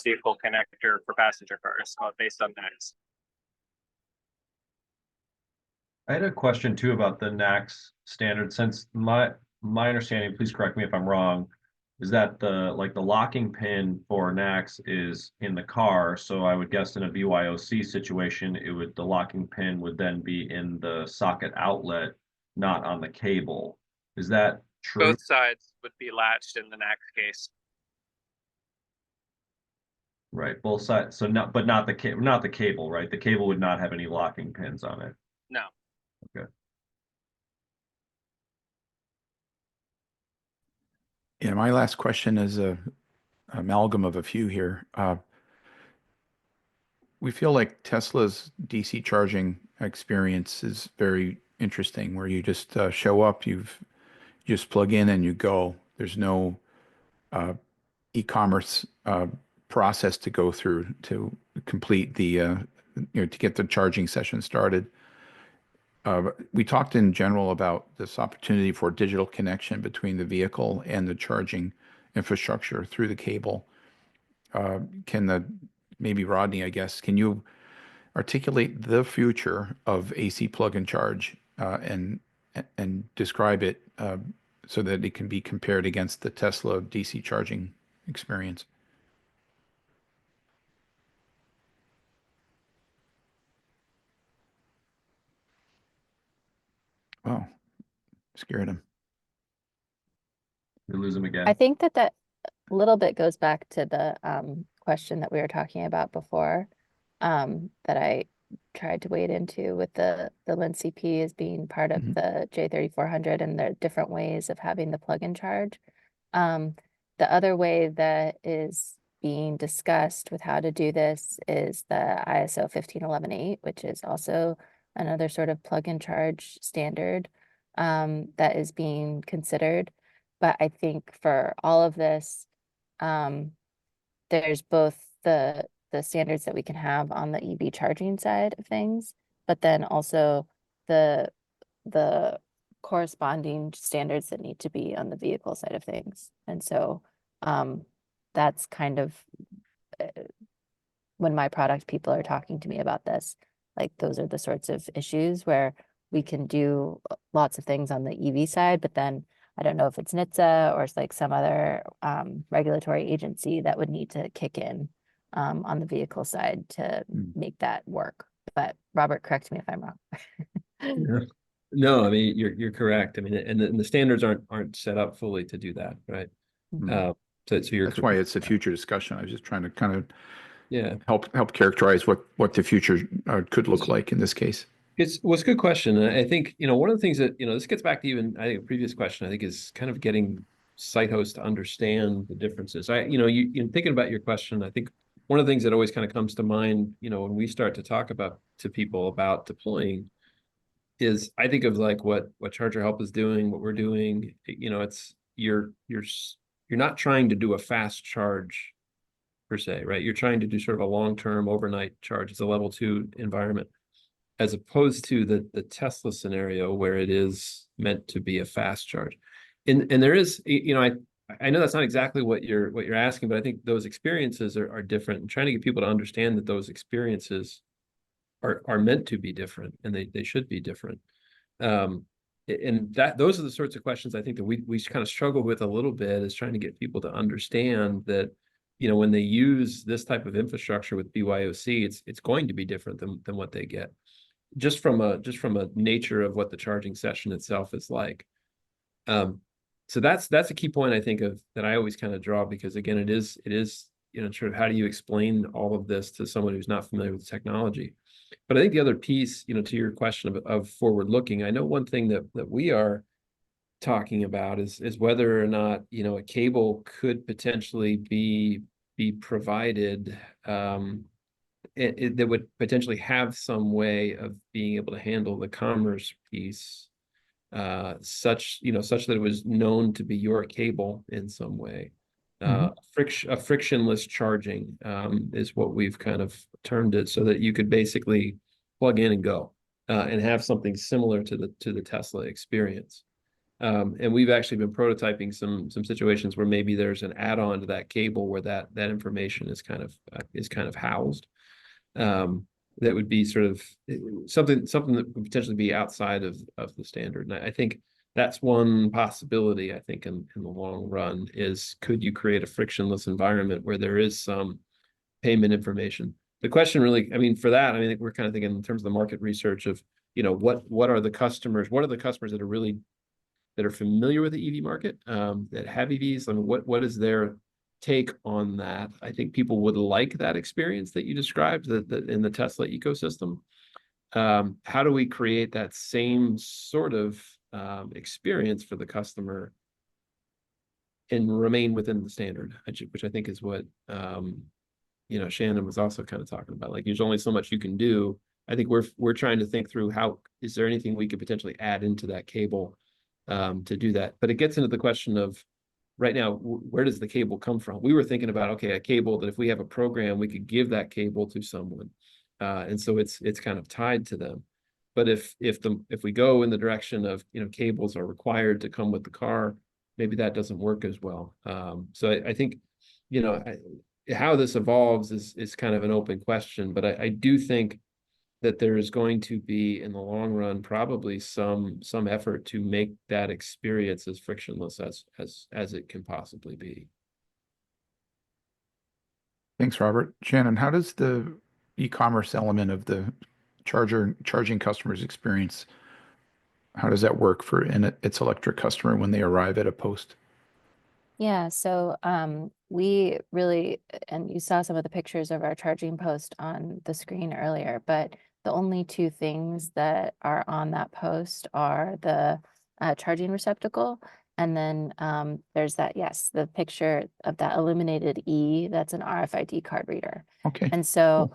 vehicle connector for passenger cars based on NACS. I had a question too about the NACS standard, since my understanding, please correct me if I'm wrong, is that the locking pin for NACS is in the car. So I would guess in a BYOC situation, the locking pin would then be in the socket outlet, not on the cable. Is that true? Both sides would be latched in the NACS case. Right, both sides. So not the cable, right? The cable would not have any locking pins on it. No. Okay. Yeah, my last question is a amalgam of a few here. We feel like Tesla's DC charging experience is very interesting, where you just show up, you just plug in and you go. There's no e-commerce process to go through to complete the to get the charging session started. We talked in general about this opportunity for digital connection between the vehicle and the charging infrastructure through the cable. Maybe Rodney, I guess, can you articulate the future of AC plug and charge and describe it so that it can be compared against the Tesla DC charging experience? Oh, scared him. We lose him again. I think that little bit goes back to the question that we were talking about before, that I tried to wade into with the LNCP as being part of the J3400 and the different ways of having the plug-in charge. The other way that is being discussed with how to do this is the ISO 15118, which is also another sort of plug-in charge standard that is being considered. But I think for all of this, there's both the standards that we can have on the EV charging side of things, but then also the corresponding standards that need to be on the vehicle side of things. And so that's kind of when my product people are talking to me about this, like those are the sorts of issues where we can do lots of things on the EV side, but then I don't know if it's NHTSA or it's like some other regulatory agency that would need to kick in on the vehicle side to make that work. But Robert, correct me if I'm wrong. No, I mean you're correct. I mean, and the standards aren't set up fully to do that, right? So that's why it's a future discussion. I was just trying to kind of help characterize what the future could look like in this case. It's a good question. I think, one of the things that, this gets back to even, I think a previous question, I think is kind of getting site hosts to understand the differences. You thinking about your question, I think one of the things that always kind of comes to mind, when we start to talk to people about deploying is I think of like what ChargerHelp is doing, what we're doing, it's you're not trying to do a fast charge per se, right? You're trying to do sort of a long-term overnight charge. It's a level 2 environment, as opposed to the Tesla scenario where it is meant to be a fast charge. And there is, I know that's not exactly what you're asking, but I think those experiences are different. And trying to get people to understand that those experiences are meant to be different, and they should be different. And those are the sorts of questions I think that we kind of struggle with a little bit, is trying to get people to understand that when they use this type of infrastructure with BYOC, it's going to be different than what they get, just from a nature of what the charging session itself is like. So that's a key point I think of that I always kind of draw, because again, it is sort of how do you explain all of this to someone who's not familiar with technology. But I think the other piece, to your question of forward looking, I know one thing that we are talking about is whether or not a cable could potentially be provided that would potentially have some way of being able to handle the commerce piece, such that it was known to be your cable in some way. Frictionless charging is what we've kind of termed it, so that you could basically plug in and go and have something similar to the Tesla experience. And we've actually been prototyping some situations where maybe there's an add-on to that cable where that information is kind of housed. That would be sort of something that would potentially be outside of the standard. And I think that's one possibility, I think, in the long run, is could you create a frictionless environment where there is some payment information? The question really, for that, we're kind of thinking in terms of the market research of, what are the customers that are familiar with the EV market, that have EVs? What is their take on that? I think people would like that experience that you described that in the Tesla ecosystem. How do we create that same sort of experience for the customer and remain within the standard, which I think is what Shannon was also kind of talking about. Like, there's only so much you can do. I think we're trying to think through how is there anything we could potentially add into that cable to do that. But it gets into the question of right now, where does the cable come from? We were thinking about, okay, a cable that if we have a program, we could give that cable to someone. And so it's kind of tied to them. But if we go in the direction of, cables are required to come with the car, maybe that doesn't work as well. So I think, how this evolves is kind of an open question, but I do think that there is going to be, in the long run, probably some effort to make that experience as frictionless as it can possibly be. Thanks, Robert. Shannon, how does the e-commerce element of the charging customers experience, how does that work for an itselectric customer when they arrive at a post? Yeah, so we really, and you saw some of the pictures of our charging post on the screen earlier, but the only two things that are on that post are the charging receptacle, and then there's that, yes, the picture of that illuminated E, that's an RFID card reader. Okay. And so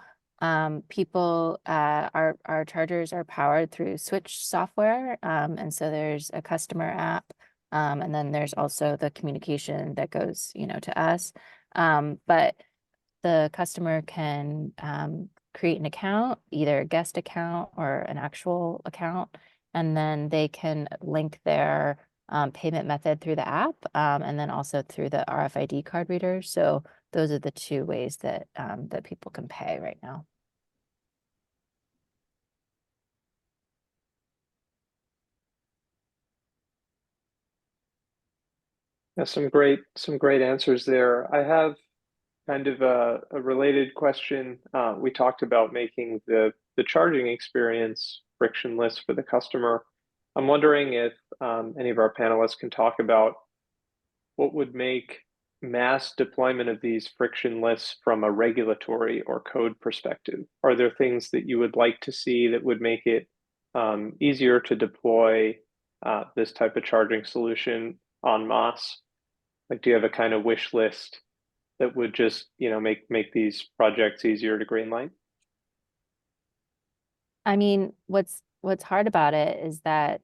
people, our chargers are powered through Switch software, and so there's a customer app, and then there's also the communication that goes, to us. But the customer can create an account, either a guest account or an actual account, and then they can link their payment method through the app, and then also through the RFID card reader. So those are the two ways that that people can pay right now. Yeah, some great answers there. I have kind of a related question. We talked about making the charging experience frictionless for the customer. I'm wondering if any of our panelists can talk about what would make mass deployment of these frictionless from a regulatory or code perspective. Are there things that you would like to see that would make it easier to deploy this type of charging solution en masse? Like, do you have a kind of wish list that would just, make these projects easier to greenlight? What's hard about it is that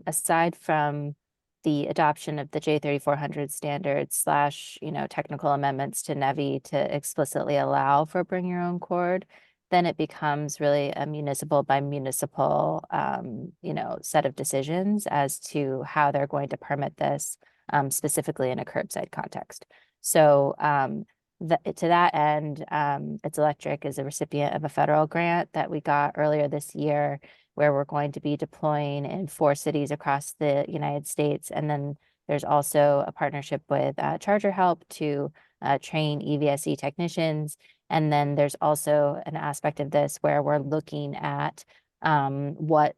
aside from the adoption of the J3400 standards / technical amendments to NEVI to explicitly allow for bring your own cord, then it becomes really a municipal by municipal set of decisions as to how they're going to permit this, specifically in a curbside context. So to that end, itselectric is a recipient of a federal grant that we got earlier this year, where we're going to be deploying in 4 cities across the United States. And then there's also a partnership with ChargerHelp to train EVSE technicians. And then there's also an aspect of this where we're looking at what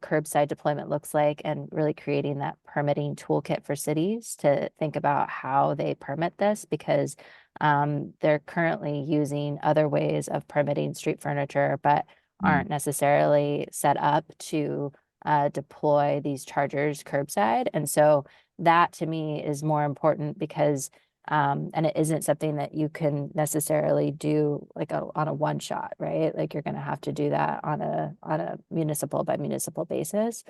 curbside deployment looks like and really creating that permitting toolkit for cities to think about how they permit this, because they're currently using other ways of permitting street furniture, but aren't necessarily set up to deploy these chargers curbside. And so that to me is more important because and it isn't something that you can necessarily do like on a one shot, right? Like you're going to have to do that on a municipal by municipal basis.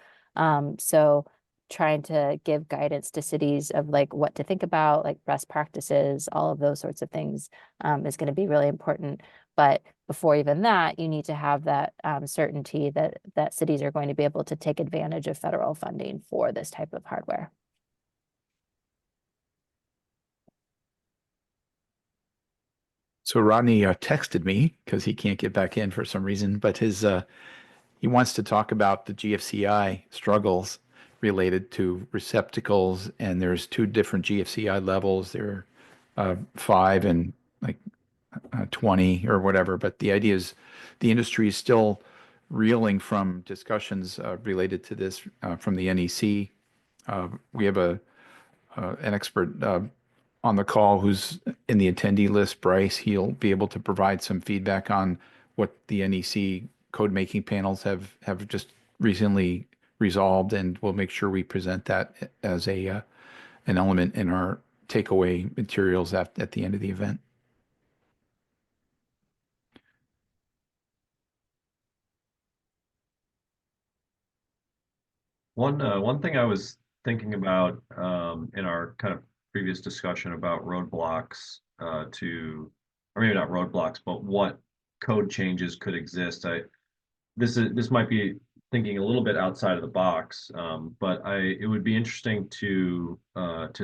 So trying to give guidance to cities of like what to think about, like best practices, all of those sorts of things is going to be really important. But before even that, you need to have that certainty that cities are going to be able to take advantage of federal funding for this type of hardware. So Rodney texted me because he can't get back in for some reason, but he wants to talk about the GFCI struggles related to receptacles, and there's 2 different GFCI levels. There are 5 and like 20 or whatever. But the idea is the industry is still reeling from discussions related to this from the NEC. We have an expert on the call who's in the attendee list, Bryce. He'll be able to provide some feedback on what the NEC code making panels have just recently resolved, and we'll make sure we present that as an element in our takeaway materials at the end of the event. One thing I was thinking about in our kind of previous discussion about roadblocks or maybe not roadblocks, but what code changes could exist. This might be thinking a little bit outside of the box, but it would be interesting to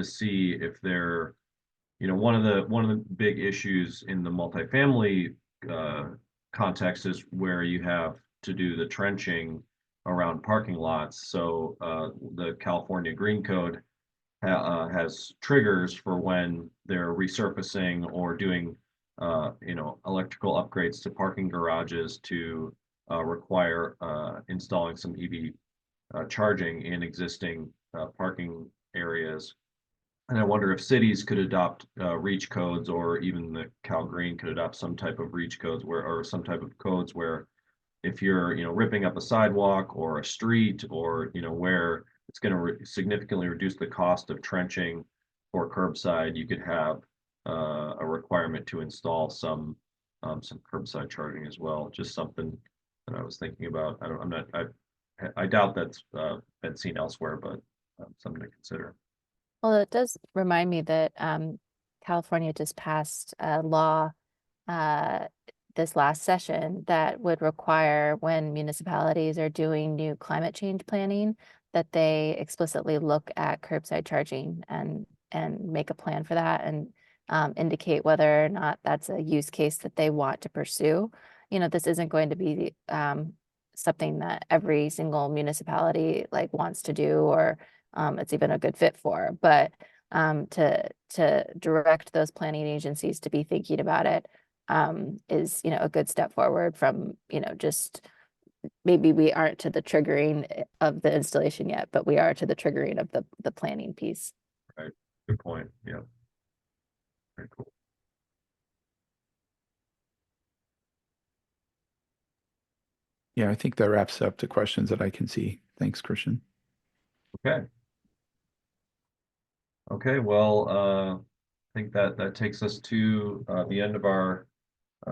see if there, one of the big issues in the multifamily context is where you have to do the trenching around parking lots. So the California Green Code has triggers for when they're resurfacing or doing electrical upgrades to parking garages to require installing some EV charging in existing parking areas. And I wonder if cities could adopt REACH codes, or even the Cal Green could adopt some type of REACH codes or some type of codes where if you're, ripping up a sidewalk or a street, or, where it's going to significantly reduce the cost of trenching for curbside, you could have a requirement to install some curbside charging as well. Just something that I was thinking about. I doubt that's been seen elsewhere, but something to consider. Well, it does remind me that California just passed a law this last session that would require, when municipalities are doing new climate change planning, that they explicitly look at curbside charging and make a plan for that, and indicate whether or not that's a use case that they want to pursue. This isn't going to be something that every single municipality wants to do, or it's even a good fit for, but to direct those planning agencies to be thinking about it is a good step forward from just maybe we aren't to the triggering of the installation yet, but we are to the triggering of the planning piece. Right. Good point. Yeah. Very cool. Yeah, I think that wraps up the questions that I can see. Thanks, Christian. Okay. Okay, well, I think that takes us to the end of our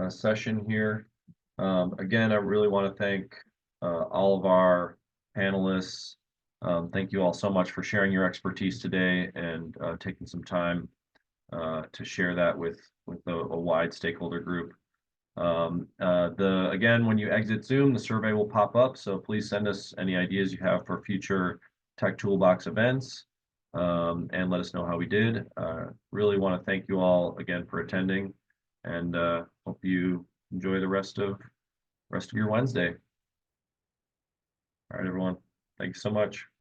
session here. Again, I really want to thank all of our panelists. Thank you all so much for sharing your expertise today and taking some time to share that with a wide stakeholder group. Again, when you exit Zoom, the survey will pop up, so please send us any ideas you have for future Tech Toolbox events, and let us know how we did. Really want to thank you all again for attending, and hope you enjoy the rest of your Wednesday. All right, everyone. Thanks so much.